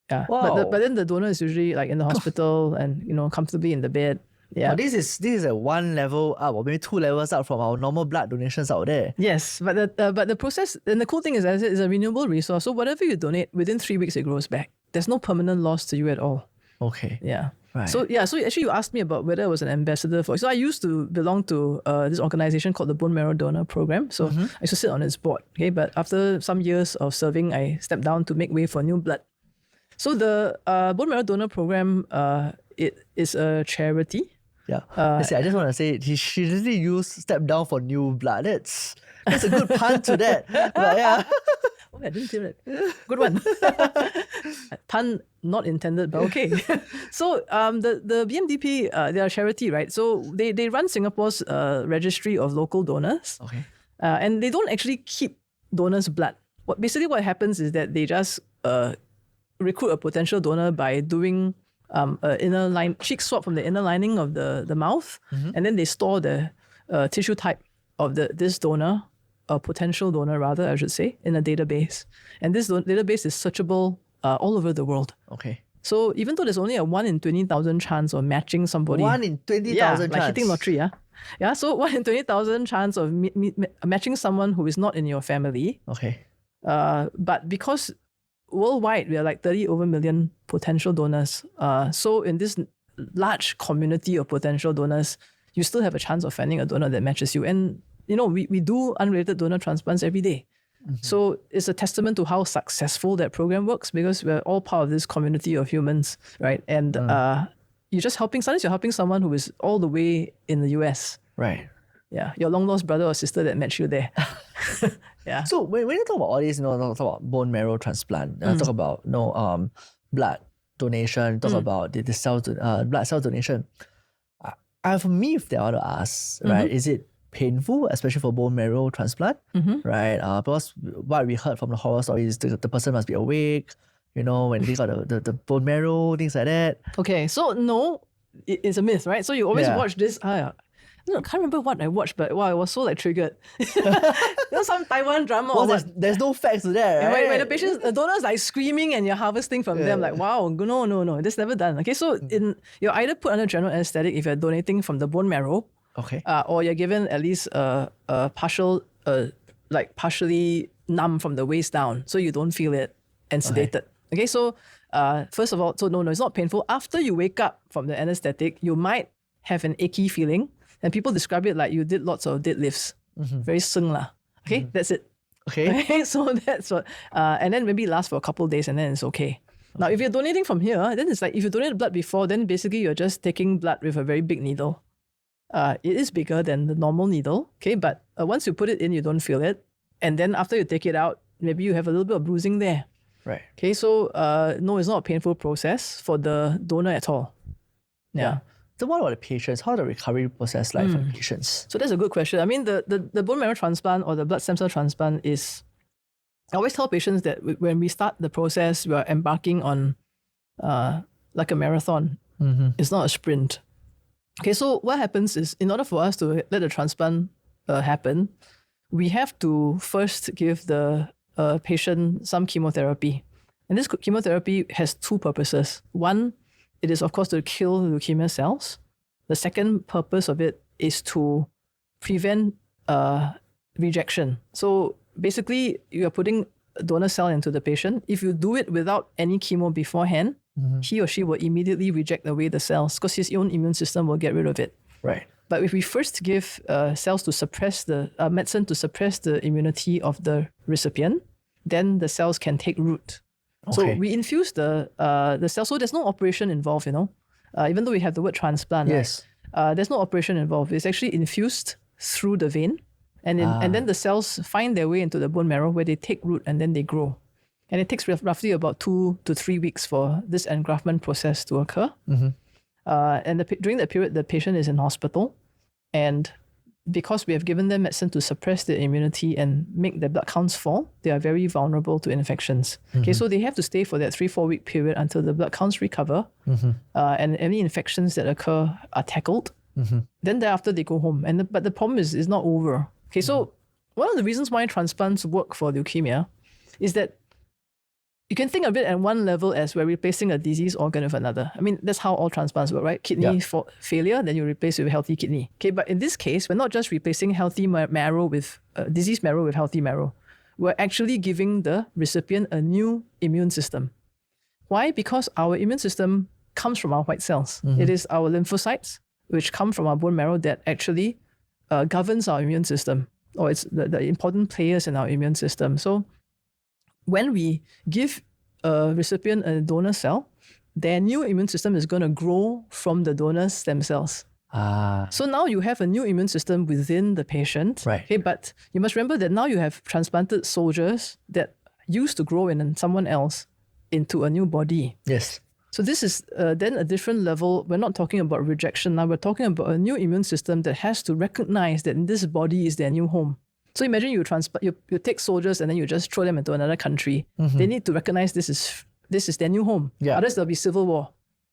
Yeah. Wow. But then the donor is usually like in the hospital and comfortably in the bed. Yeah. This is a 1 level up or maybe 2 levels up from our normal blood donations out there. Yes, but the process, and the cool thing is that it's a renewable resource. So whatever you donate, within 3 weeks it grows back. There's no permanent loss to you at all. Okay. Yeah. Right. So actually you asked me about whether I was an ambassador for. So I used to belong to this organization called the Bone Marrow Donor Program. So I used to sit on its board. Okay, but after some years of serving, I stepped down to make way for new blood. So the Bone Marrow Donor Program, it is a charity. Yeah. I just want to say she really used step down for new blood. That's a good pun to that. But yeah. Oh, I didn't say that. Good one. Pun not intended, but okay. So the BMDP, they're a charity, right? So they run Singapore's registry of local donors. Okay. And they don't actually keep donors' blood. What happens is that they just recruit a potential donor by doing inner line cheek swab from the inner lining of the mouth, and then they store the tissue type of this donor, a potential donor rather, I should say, in a database. And this database is searchable all over the world. Okay. So even though there's only a 1 in 20,000 chance of matching somebody. 1 in 20,000 chance. Like hitting lottery, yeah. Yeah, so 1 in 20,000 chance of matching someone who is not in your family. Okay. But because worldwide, we are like 30 over million potential donors. So in this large community of potential donors, you still have a chance of finding a donor that matches you. And, we do unrelated donor transplants every day. So it's a testament to how successful that program works, because we're all part of this community of humans, right? And you're just helping someone who is all the way in the US. Right. Yeah, your long lost brother or sister that met you there. Yeah. So when you talk about all this, talk about bone marrow transplant, talk about blood donation, talk about the blood cell donation. I have a myth that I want to ask, right? Is it painful, especially for bone marrow transplant, right? Because what we heard from the horror stories, the person must be awake, when they got the bone marrow, things like that. Okay, so no, it's a myth, right? So you always watch this. I can't remember what I watched, but wow, I was so like triggered. Some Taiwan drama. Well, there's no facts to that, right? When the donor's like screaming and you're harvesting from them, like wow, no, that's never done. Okay, so you're either put under general anesthetic if you're donating from the bone marrow. Okay. Or you're given at least a partially numb from the waist down, so you don't feel it, and sedated. Okay, so first of all, so no, it's not painful. After you wake up from the anesthetic, you might have an achy feeling, and people describe it like you did lots of deadlifts. Very sung lah. Okay, that's it. Okay. So that's what, and then maybe it lasts for a couple of days, and then it's okay. Now, if you're donating from here, then it's like if you donate blood before, then basically you're just taking blood with a very big needle. It is bigger than the normal needle, okay? But once you put it in, you don't feel it. And then after you take it out, maybe you have a little bit of bruising there. Right. Okay, so no, it's not a painful process for the donor at all. Yeah. So what about the patients? How the recovery process like for the patients? So that's a good question. I mean, the bone marrow transplant or the blood stem cell transplant is... I always tell patients that when we start the process, we are embarking on like a marathon. It's not a sprint. Okay, so what happens is, in order for us to let the transplant happen, we have to first give the patient some chemotherapy. And this chemotherapy has two purposes. One, it is of course to kill leukemia cells. The second purpose of it is to prevent rejection. So basically, you are putting a donor cell into the patient. If you do it without any chemo beforehand, he or she will immediately reject away the cells because his own immune system will get rid of it. Right. But if we first give cells to suppress the medicine to suppress the immunity of the recipient, then the cells can take root. Okay. So we infuse the cells. So there's no operation involved, even though we have the word transplant. Yes. Right? There's no operation involved. It's actually infused through the vein. And then the cells find their way into the bone marrow where they take root and then they grow. And it takes roughly about 2 to 3 weeks for this engraftment process to occur. And during that period, the patient is in hospital. And because we have given them medicine to suppress the immunity and make their blood counts fall, they are very vulnerable to infections. Okay, so they have to stay for that 3-4 week period until the blood counts recover and any infections that occur are tackled. Then thereafter, they go home. But the problem is not over. Okay, so one of the reasons why transplants work for leukemia is that you can think of it at one level as we're replacing a diseased organ with another. I mean, that's how all transplants work, right? Kidney failure, then you replace it with healthy kidney. Okay, but in this case, we're not just replacing healthy marrow with diseased marrow with healthy marrow. We're actually giving the recipient a new immune system. Why? Because our immune system comes from our white cells. It is our lymphocytes, which come from our bone marrow, that actually governs our immune system, or it's the important players in our immune system. So when we give a recipient a donor cell, their new immune system is going to grow from the donors themselves. So now you have a new immune system within the patient. Right. Okay, but you must remember that now you have transplanted soldiers that used to grow in someone else into a new body. Yes. So this is then a different level. We're not talking about rejection now. We're talking about a new immune system that has to recognize that this body is their new home. So imagine you take soldiers and then you just throw them into another country. They need to recognize this is their new home. Yeah. Otherwise there'll be civil war.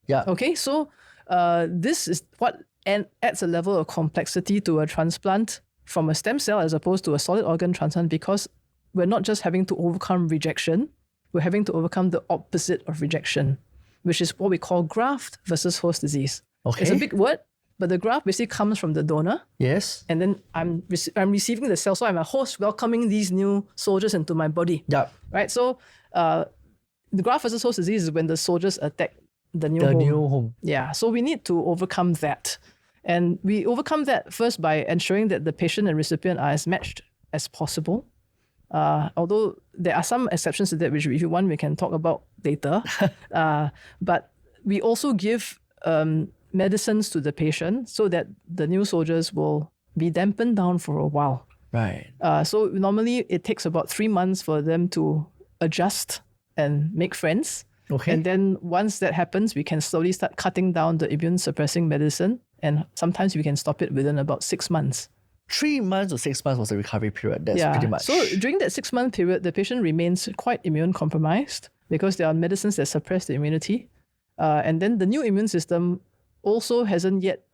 Yeah. Okay, so this is what adds a level of complexity to a transplant from a stem cell as opposed to a solid organ transplant, because we're not just having to overcome rejection, we're having to overcome the opposite of rejection, which is what we call graft versus host disease. Okay. It's a big word, but the graft basically comes from the donor. Yes. And then I'm receiving the cell. So I'm a host welcoming these new soldiers into my body. Yeah. Right? So the graft versus host disease is when the soldiers attack the new home. Yeah. So we need to overcome that. And we overcome that first by ensuring that the patient and recipient are as matched as possible. Although there are some exceptions to that, which if you want, we can talk about later. But we also give medicines to the patient so that the new soldiers will be dampened down for a while. Right. So normally it takes about 3 months for them to adjust and make friends. Okay. And then once that happens, we can slowly start cutting down the immune suppressing medicine. And sometimes we can stop it within about 6 months. 3 months or 6 months was the recovery period. That's pretty much. So during that 6-month period, the patient remains quite immune compromised because there are medicines that suppress the immunity. And then the new immune system also hasn't yet,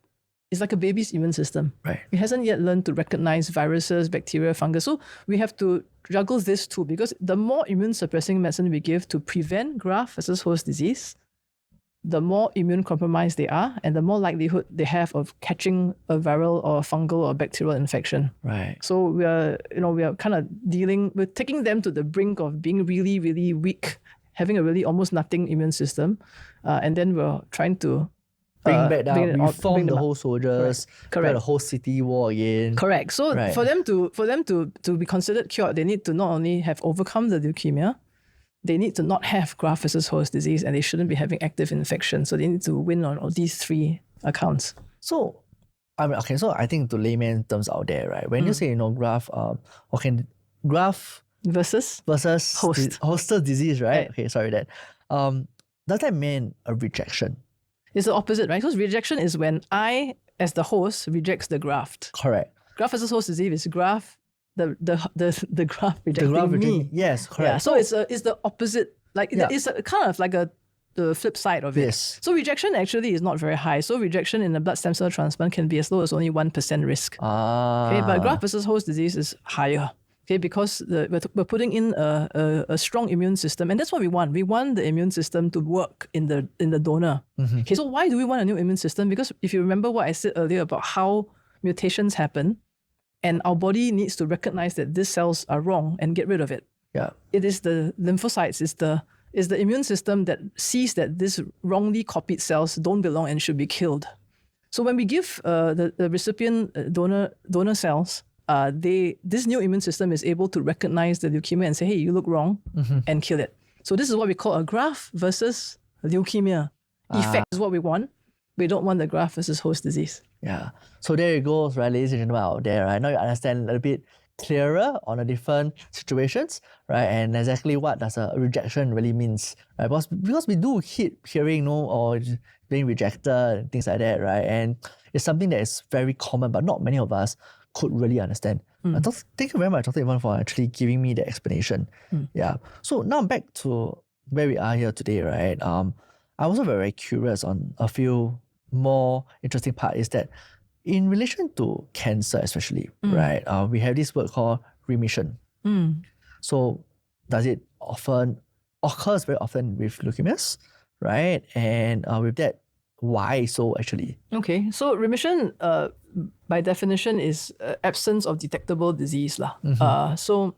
it's like a baby's immune system. Right. It hasn't yet learned to recognize viruses, bacteria, fungus. So we have to juggle this too, because the more immune suppressing medicine we give to prevent graft versus host disease, the more immune compromised they are and the more likelihood they have of catching a viral or a fungal or bacterial infection. Right. So we are kind of we're taking them to the brink of being really, really weak, having a really almost nothing immune system. And then we're trying to bring back down, reform the whole soldiers, Correct. the whole city war again. Correct. So for them to be considered cured, they need to not only have overcome the leukemia, they need to not have graft versus host disease, and they shouldn't be having active infection. So they need to win on all these 3 accounts. So, so I think to layman terms out there, right? When you say, graft, graft versus host disease, right? Okay, sorry that. Does that mean a rejection? It's the opposite, right? Because rejection is when I, as the host, rejects the graft. Correct. Graft versus host disease is graft. The graft rejecting me. Yes, correct. Yeah, so it's the opposite. Like it's kind of like the flip side of it. Yes. So rejection actually is not very high. So rejection in a blood stem cell transplant can be as low as only 1% risk. Okay, but graft versus host disease is higher. Okay, because we're putting in a strong immune system, and that's what we want. We want the immune system to work in the donor. Okay, so why do we want a new immune system? Because if you remember what I said earlier about how mutations happen, and our body needs to recognize that these cells are wrong and get rid of it. Yeah. It is the lymphocytes, is the immune system that sees that these wrongly copied cells don't belong and should be killed. So when we give the recipient donor cells, this new immune system is able to recognize the leukemia and say, hey, you look wrong, and kill it. So this is what we call a graft versus leukemia. Effect is what we want. We don't want the graft versus host disease. Yeah. So there it goes, right, ladies and gentlemen out there, right? Now you understand a little bit clearer on the different situations, right? And exactly what does a rejection really means, right? Because we do keep hearing, or being rejected and things like that, right? And it's something that is very common, but not many of us could really understand. Thank you very much, Dr. Yvonne, for actually giving me the explanation. Yeah. So now back to where we are here today, right? I'm also very curious on a few more interesting part is that in relation to cancer especially, right, we have this word called remission. So does it occurs very often with leukemias, right? And with that, why so actually? Okay, so remission by definition is absence of detectable disease. So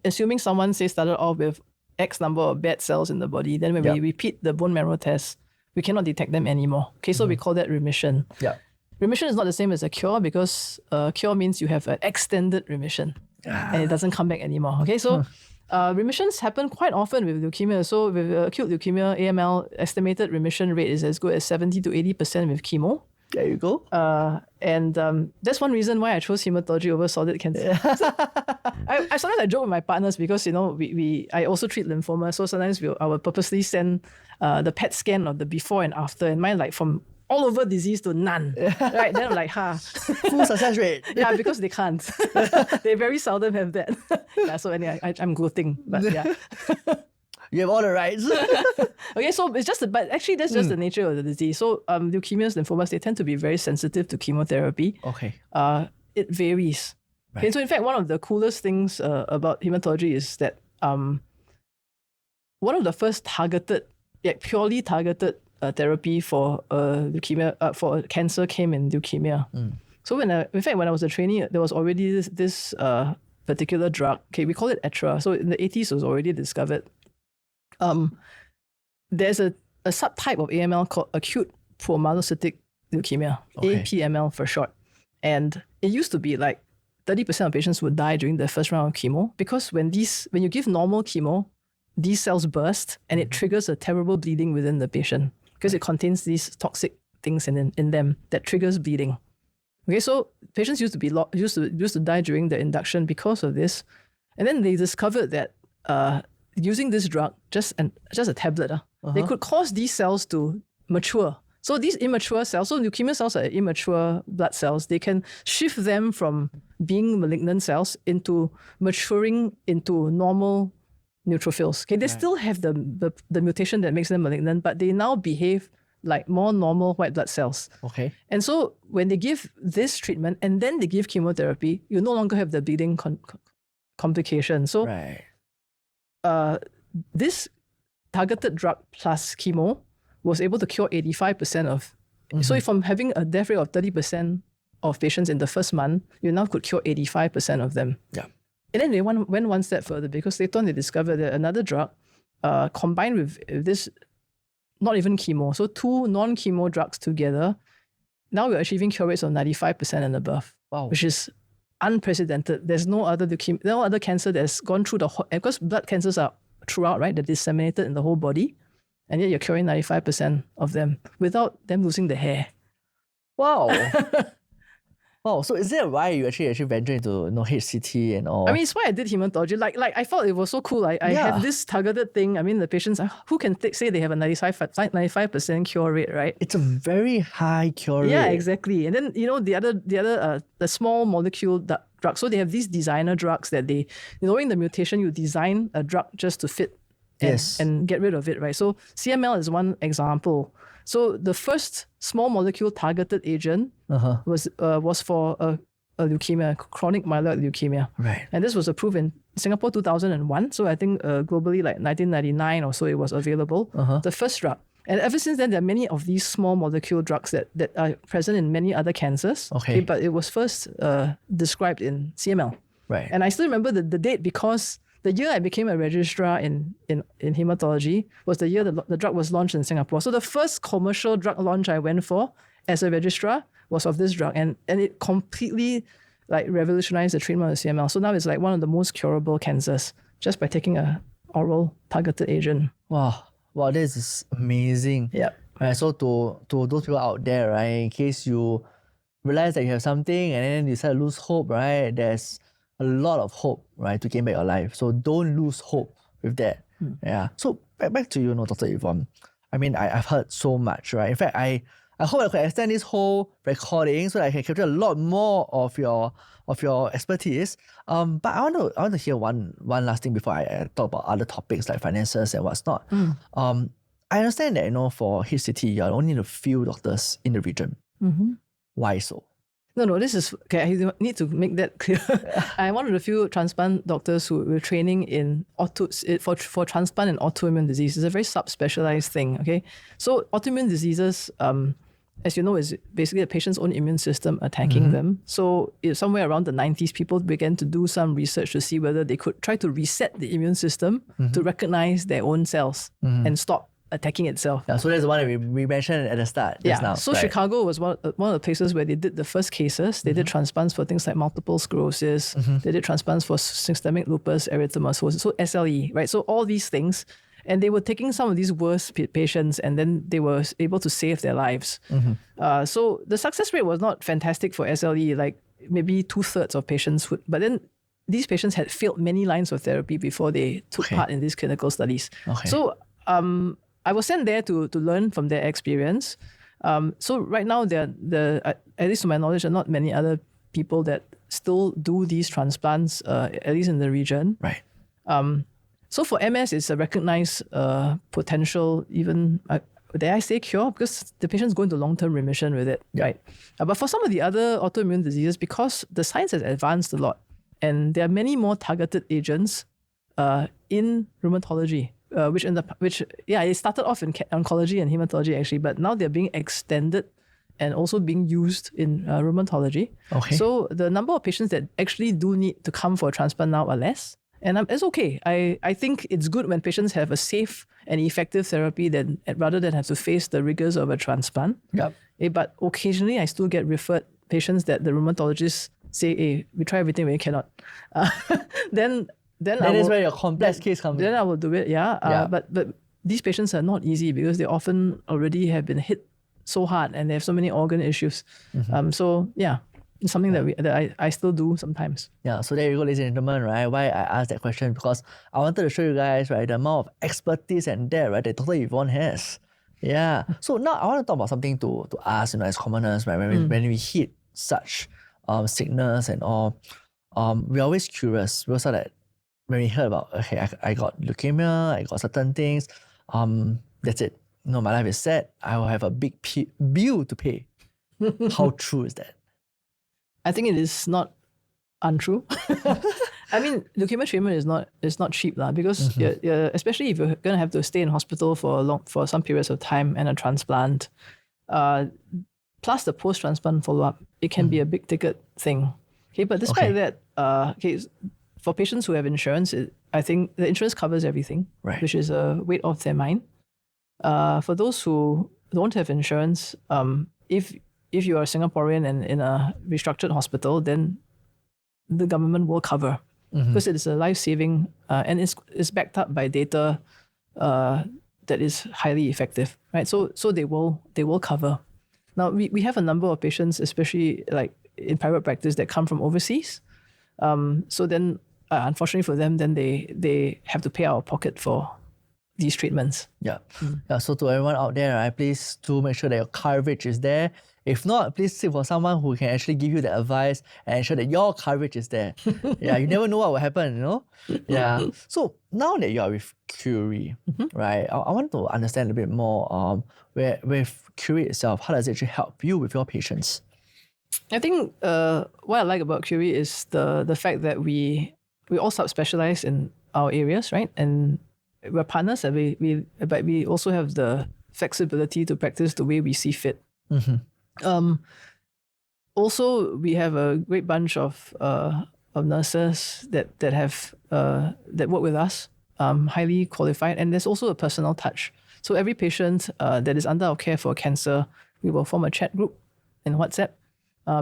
assuming someone say started off with X number of bad cells in the body, then when we repeat the bone marrow test, we cannot detect them anymore. Okay, so we call that remission. Yeah. Remission is not the same as a cure because cure means you have an extended remission and it doesn't come back anymore. Okay, so remissions happen quite often with leukemia. So with acute leukemia, AML, estimated remission rate is as good as 70 to 80% with chemo. There you go. And that's one reason why I chose hematology over solid cancer. So, I sometimes joke with my partners because, you know, I also treat lymphoma. So sometimes I will purposely send the PET scan of the before and after, and mine like from all over disease to none. Right? Then I'm like, Full success rate. Yeah, because they can't. They very seldom have that. Yeah, so anyway, I'm gloating. But yeah. You have all the rights. Okay, so it's just, but actually that's just the nature of the disease. So leukemias, lymphomas, they tend to be very sensitive to chemotherapy. Okay. It varies. Right. Okay, so in fact, one of the coolest things about hematology is that one of the first purely targeted therapy for leukemia, for cancer came in leukemia. So when I was a trainee, there was already this particular drug. Okay, we call it ETRA. So in the 80s, it was already discovered. There's a subtype of AML called acute promyelocytic leukemia, APML for short. And it used to be like 30% of patients would die during the first round of chemo because when you give normal chemo, these cells burst and it triggers a terrible bleeding within the patient because it contains these toxic things in them that triggers bleeding. Okay, so patients used to die during the induction because of this. And then they discovered that using this drug, just a tablet, they could cause these cells to mature. So these immature cells, so leukemia cells are immature blood cells. They can shift them from being malignant cells into maturing into normal neutrophils. Okay, they still have the mutation that makes them malignant, but they now behave like more normal white blood cells. Okay. And so when they give this treatment and then they give chemotherapy, you no longer have the bleeding complication. So this targeted drug plus chemo was able to cure 85% of. So from having a death rate of 30% of patients in the first month, you now could cure 85% of them. Yeah. And then they went one step further because later on they discovered that another drug combined with this, not even chemo, so two non-chemo drugs together, now we're achieving cure rates of 95% and above. Wow. Which is unprecedented. There's no other cancer that's gone through the whole, because blood cancers are throughout, right? They're disseminated in the whole body. And yet you're curing 95% of them without them losing the hair. Wow. Wow. So is that why you actually venture into HCT and all? I mean, it's why I did hematology. Like I thought it was so cool. I had this targeted thing. I mean, the patients, who can say they have a 95% cure rate, right? It's a very high cure rate. Yeah, exactly. And then, the small molecule drugs. So they have these designer drugs that knowing the mutation, you design a drug just to fit and get rid of it, right? So CML is one example. So the first small molecule targeted agent was for a leukemia, chronic myeloid leukemia. Right. And this was approved in Singapore 2001. So I think globally, like 1999 or so, it was available. The first drug. And ever since then, there are many of these small molecule drugs that are present in many other cancers. Okay. But it was first described in CML. Right. And I still remember the date because the year I became a registrar in hematology was the year the drug was launched in Singapore. So the first commercial drug launch I went for as a registrar was of this drug. And it completely revolutionized the treatment of CML. So now it's like one of the most curable cancers just by taking a oral targeted agent. Wow, this is amazing. Yeah. Right, so to those people out there, right, in case you realize that you have something and then you start to lose hope, right, there's a lot of hope, right, to gain back your life. So don't lose hope with that. Yeah. So back to you, Dr. Yvonne. I mean, I've heard so much, right? In fact, I hope I could extend this whole recording so that I can capture a lot more of your expertise. But I want to hear one last thing before I talk about other topics like finances and what's not. I understand that for HCT, you're only a few doctors in the region. Why so? No, this is, okay, I need to make that clear. I'm one of the few transplant doctors who were training in for transplant and autoimmune disease. It's a very subspecialized thing, okay? So autoimmune diseases, as you know, is basically the patient's own immune system attacking them. So somewhere around the 90s, people began to do some research to see whether they could try to reset the immune system to recognize their own cells and stop attacking itself. Yeah, so that's the one that we mentioned at the start. Yeah, so right. Chicago was one of the places where they did the first cases. They did transplants for things like multiple sclerosis. They did transplants for systemic lupus erythematosus, so SLE, right? So all these things. And they were taking some of these worst patients and then they were able to save their lives. So the success rate was not fantastic for SLE, like maybe 2/3 of patients would, but then these patients had failed many lines of therapy before they took part in these clinical studies. So I was sent there to learn from their experience. So right now, at least to my knowledge, there are not many other people that still do these transplants, at least in the region. Right. So for MS, it's a recognized potential, even, dare I say cure? Because the patients go into long-term remission with it, right? But for some of the other autoimmune diseases, because the science has advanced a lot, and there are many more targeted agents in rheumatology, it started off in oncology and hematology actually, but now they're being extended and also being used in rheumatology. So the number of patients that actually do need to come for a transplant now are less. And it's okay. I think it's good when patients have a safe and effective therapy rather than have to face the rigors of a transplant. But occasionally I still get referred patients that the rheumatologists say, hey, we try everything, we cannot. Then that is where your complex case comes in. Then I will do it, But these patients are not easy because they often already have been hit so hard and they have so many organ issues. It's something that I still do sometimes. So there you go, ladies and gentlemen, right? Why I asked that question, because I wanted to show you guys, right, the amount of expertise and depth, right, that Dr. Yvonne has. So now I want to talk about something to us, as commoners, right? When we hit such sickness and all, we're always curious. We also like, when we heard about, okay, I got leukemia, I got certain things, that's it. My life is set. I will have a big bill to pay. How true is that? I think it is not untrue. I mean, leukemia treatment is not cheap because especially if you're gonna have to stay in hospital for some periods of time and a transplant, plus the post-transplant follow-up, it can be a big ticket thing. But despite that, for patients who have insurance, I think the insurance covers everything, which is a weight off their mind. For those who don't have insurance, if you are a Singaporean and in a restructured hospital, then the government will cover because it is a life-saving and it's backed up by data that is highly effective, right? So they will cover. Now we have a number of patients, especially like in private practice, that come from overseas. So then, unfortunately for them, then they have to pay out of pocket for these treatments. So to everyone out there, right, please do make sure that your coverage is there. If not, please seek for someone who can actually give you the advice and ensure that your coverage is there. You never know what will happen, So now that you are with Curie, right, I want to understand a bit more with Curie itself, how does it actually help you with your patients? I think what I like about Curie is the fact that we all subspecialize in our areas, right? And we're partners, and but we also have the flexibility to practice the way we see fit. Also, we have a great bunch of nurses that work with us, highly qualified, and there's also a personal touch. So every patient that is under our care for cancer, we will form a chat group in WhatsApp,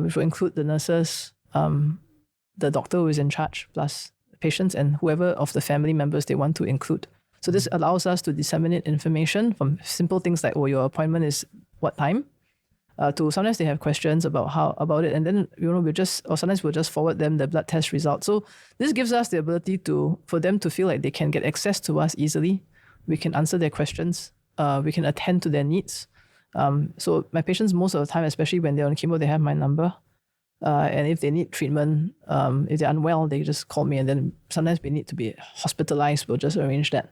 which will include the nurses, the doctor who is in charge, plus patients and whoever of the family members they want to include. So this allows us to disseminate information from simple things like, your appointment is what time, to sometimes they have questions about it, and then sometimes we'll just forward them the blood test results. So this gives us the ability for them to feel like they can get access to us easily. We can answer their questions. We can attend to their needs. So my patients, most of the time, especially when they're on chemo, they have my number. And if they need treatment, if they're unwell, they just call me. And then sometimes we need to be hospitalized. We'll just arrange that.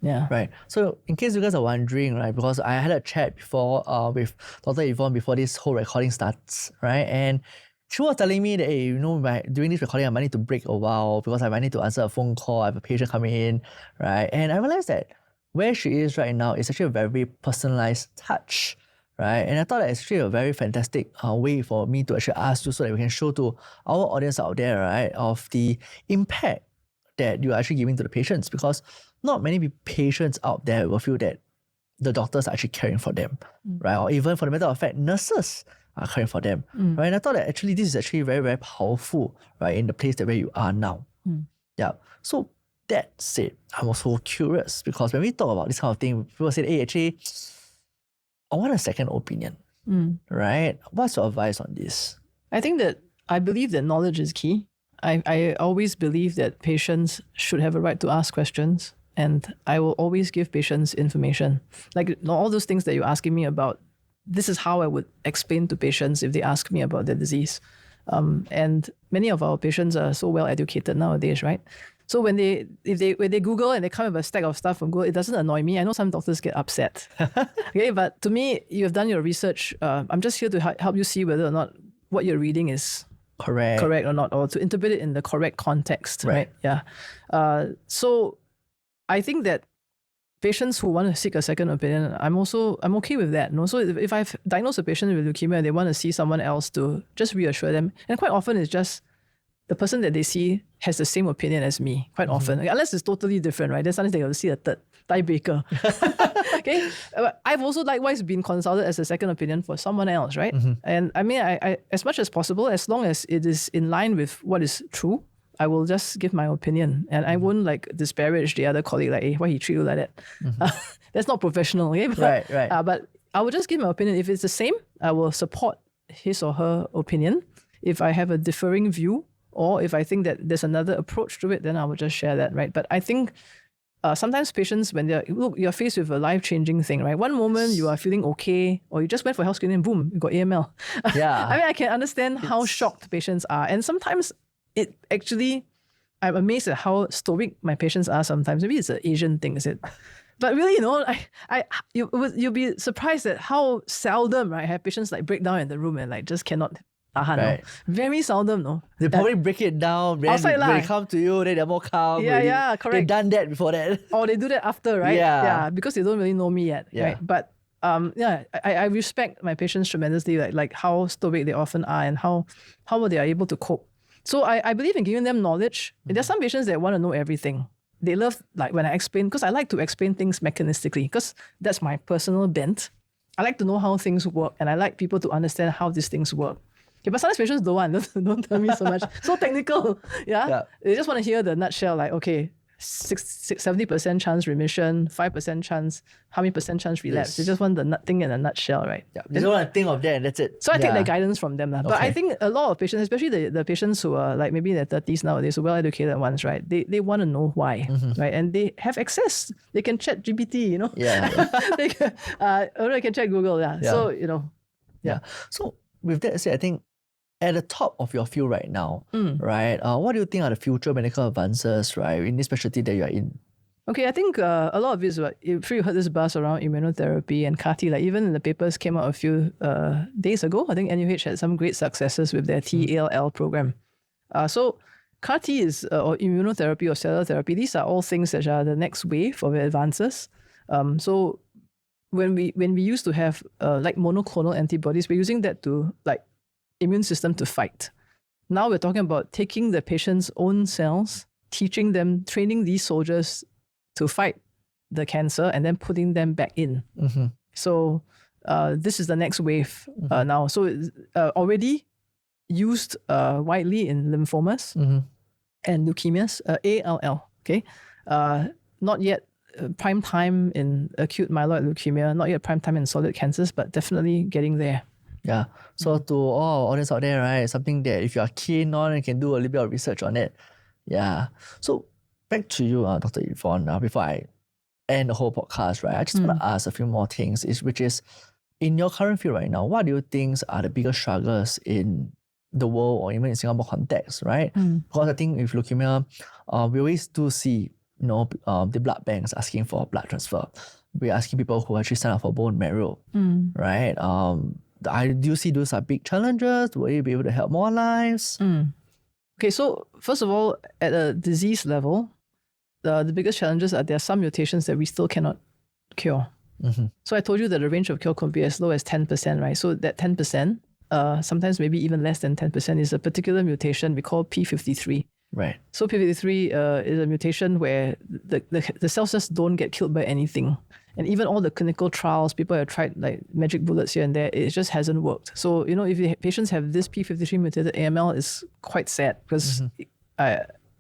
Right. So in case you guys are wondering, right, because I had a chat before with Dr. Yvonne before this whole recording starts, right? And she was telling me that, hey, during this recording, I might need to break a while because I might need to answer a phone call. I have a patient coming in, right? And I realized that where she is right now is actually a very personalized touch, right? And I thought that it's actually a very fantastic way for me to actually ask you so that we can show to our audience out there, right, of the impact that you are actually giving to the patients, because not many patients out there will feel that the doctors are actually caring for them, right? Or even for the matter of fact, nurses are caring for them, right? And I thought that actually this is actually very, very powerful, right, in the place where you are now. So that said, I'm also curious because when we talk about this kind of thing, people say, hey, actually, I want a second opinion, right? What's your advice on this? I think that I believe that knowledge is key. I always believe that patients should have a right to ask questions, and I will always give patients information. Like all those things that you're asking me about, this is how I would explain to patients if they ask me about their disease. And many of our patients are so well educated nowadays, right? So when they Google and they come with a stack of stuff from Google, it doesn't annoy me. I know some doctors get upset. Okay, but to me, you have done your research. I'm just here to help you see whether or not what you're reading is correct or not, or to interpret it in the correct context, right? Yeah. So I think that patients who want to seek a second opinion, I'm okay with that. No? So if I've diagnosed a patient with leukemia and they want to see someone else to just reassure them, and quite often it's just the person that they see has the same opinion as me, quite often. Like, unless it's totally different, right? Then sometimes they got to see a third tiebreaker. Okay? I've also likewise been consulted as a second opinion for someone else, right? And I mean, I as much as possible, as long as it is in line with what is true, I will just give my opinion. And I won't like disparage the other colleague, like, hey, why he treat you like that? That's not professional, okay? But, Right. But I will just give my opinion. If it's the same, I will support his or her opinion. If I have a differing view, or if I think that there's another approach to it, then I will just share that, right? But I think sometimes patients, when you're faced with a life-changing thing, right? One moment you are feeling okay, or you just went for health screening and boom, you got AML. Yeah. I mean, I can understand how shocked patients are. And sometimes I'm amazed at how stoic my patients are sometimes. Maybe it's an Asian thing, is it? But really, you'll be surprised at how seldom, right, I have patients like break down in the room and like just cannot tahan. Right. No? Very seldom, no? They probably break it down, then outside when they come to you, then they're more calm. Yeah, correct. They've done that before that. Or they do that after, right? Yeah. Because they don't really know me yet, right? But I respect my patients tremendously, like how stoic they often are and how they are able to cope. So I believe in giving them knowledge. There's some patients that want to know everything. They love, like, when I explain, because I like to explain things mechanistically, because that's my personal bent. I like to know how things work, and I like people to understand how these things work. Okay, but sometimes patients don't want, don't tell me so much. So technical, yeah? They just want to hear the nutshell, like, okay, 70% chance remission, 5% chance, how many percent chance relapse? Yes. They just want the thing in a nutshell, right? Yeah, they don't want to think of that and that's it. So I take that guidance from them. But I think a lot of patients, especially the patients who are like maybe in their 30s nowadays, well-educated ones, right? They want to know why, right? And they have access. They can chat GPT, you know? Yeah. They can, or they can check Google, So, So with that said, I think at the top of your field right now, right? What do you think are the future medical advances, right, in this specialty that you are in? Okay, I think a lot of it is if you heard this buzz around immunotherapy and CAR-T, like even in the papers came out a few days ago, I think NUH had some great successes with their TALL program. So CAR-T is, or immunotherapy or cellular therapy, these are all things that are the next wave of advances. So when we used to have like monoclonal antibodies, we're using that to like immune system to fight. Now we're talking about taking the patient's own cells, teaching them, training these soldiers to fight the cancer and then putting them back in. So this is the next wave now. So already used widely in lymphomas and leukemias, ALL, okay? Not yet prime time in acute myeloid leukemia, not yet prime time in solid cancers, but definitely getting there. Yeah. So to all audience out there, right, something that if you are keen on, you can do a little bit of research on it. Yeah. So back to you, Dr. Yvonne, before I end the whole podcast, right? I just want to ask a few more things, which is, in your current field right now, what do you think are the biggest struggles in the world or even in Singapore context, right? Because I think with leukemia, we always do see, the blood banks asking for blood transfer. We're asking people who actually sign up for bone marrow, right? I do see those are big challenges. Will you be able to help more lives? Okay, so first of all, at a disease level, the biggest challenges are there are some mutations that we still cannot cure. So I told you that the range of cure could be as low as 10%, right? So that 10%, sometimes maybe even less than 10%, is a particular mutation we call P53. Right. So P53 is a mutation where the cells just don't get killed by anything. And even all the clinical trials, people have tried like magic bullets here and there, it just hasn't worked. So, if the patients have this P53 mutated AML, it's quite sad because,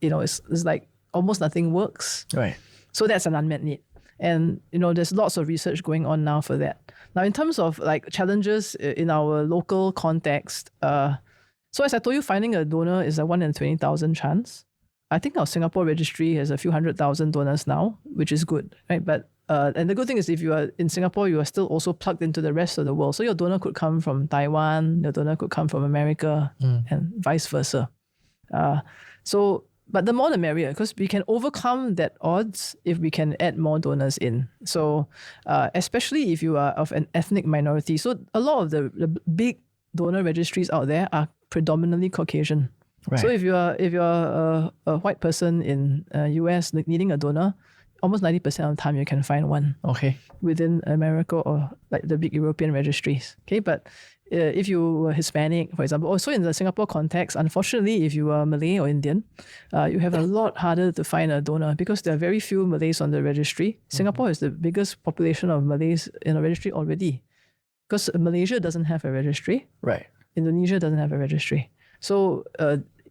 it's like almost nothing works. Right. So that's an unmet need. And, there's lots of research going on now for that. Now, in terms of like challenges in our local context, so as I told you, finding a donor is a 1 in 20,000 chance. I think our Singapore registry has a few 100,000 donors now, which is good, right? But and the good thing is if you are in Singapore, you are still also plugged into the rest of the world. So your donor could come from Taiwan, your donor could come from America, and vice versa. But the more the merrier, because we can overcome that odds if we can add more donors in. So especially if you are of an ethnic minority. So a lot of the big donor registries out there are predominantly Caucasian. Right. So if you're a white person in US needing a donor, almost 90% of the time you can find one. Okay. Within America or like the big European registries. Okay, but if you were Hispanic, for example, also in the Singapore context, unfortunately, if you are Malay or Indian, you have a lot harder to find a donor because there are very few Malays on the registry. Singapore is the biggest population of Malays in a registry already because Malaysia doesn't have a registry. Right. Indonesia doesn't have a registry. So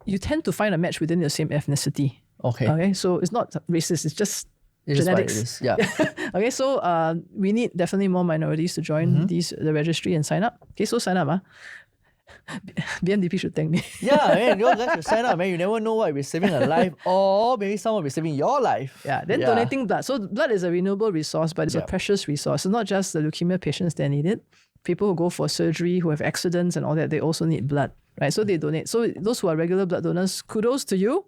you tend to find a match within the same ethnicity. Okay. So it's not racist, it's just genetics. Yeah. Okay, so we need definitely more minorities to join the registry and sign up. Okay, so sign up. BMDP should thank me. Yeah, man, you guys should sign up, man. You never know what will be saving a life, or maybe someone will be saving your life. Yeah, then donating blood. So blood is a renewable resource, but it's a precious resource. It's not just the leukemia patients that need it. People who go for surgery, who have accidents and all that, they also need blood, right? So they donate. So those who are regular blood donors, kudos to you.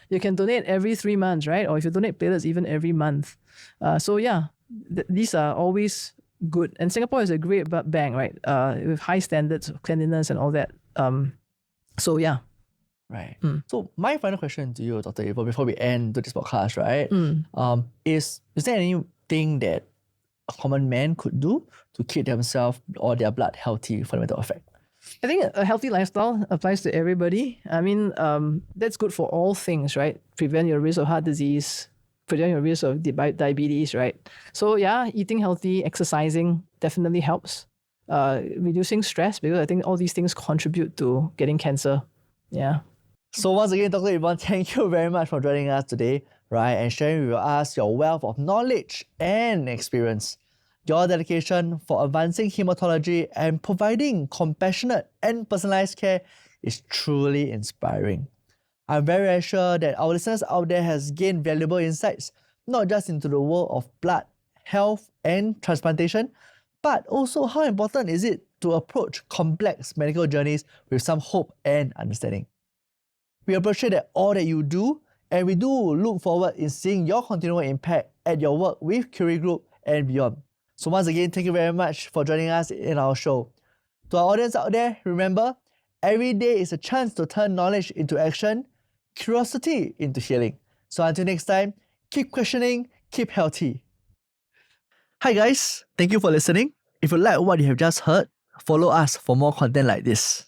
You can donate every 3 months, right? Or if you donate platelets, even every month. These are always good. And Singapore is a great blood bank, right? With high standards of cleanliness and all that. Right. So my final question to you, Dr. Yvonne, before we end this podcast, right? Is there anything that a common man could do to keep themselves or their blood healthy for the matter of fact? I think a healthy lifestyle applies to everybody. I mean, that's good for all things, right? Prevent your risk of heart disease, prevent your risk of diabetes, right? So eating healthy, exercising definitely helps. Reducing stress, because I think all these things contribute to getting cancer. Yeah. So once again, Dr. Yvonne, thank you very much for joining us today, right? And sharing with us your wealth of knowledge and experience. Your dedication for advancing hematology and providing compassionate and personalized care is truly inspiring. I'm very sure that our listeners out there has gained valuable insights, not just into the world of blood, health, and transplantation, but also how important is it to approach complex medical journeys with some hope and understanding. We appreciate all that you do, and we do look forward in seeing your continual impact at your work with Curie Group and beyond. So once again, thank you very much for joining us in our show. To our audience out there, remember, every day is a chance to turn knowledge into action, curiosity into healing. So until next time, keep questioning, keep healthy. Hi guys, thank you for listening. If you like what you have just heard, follow us for more content like this.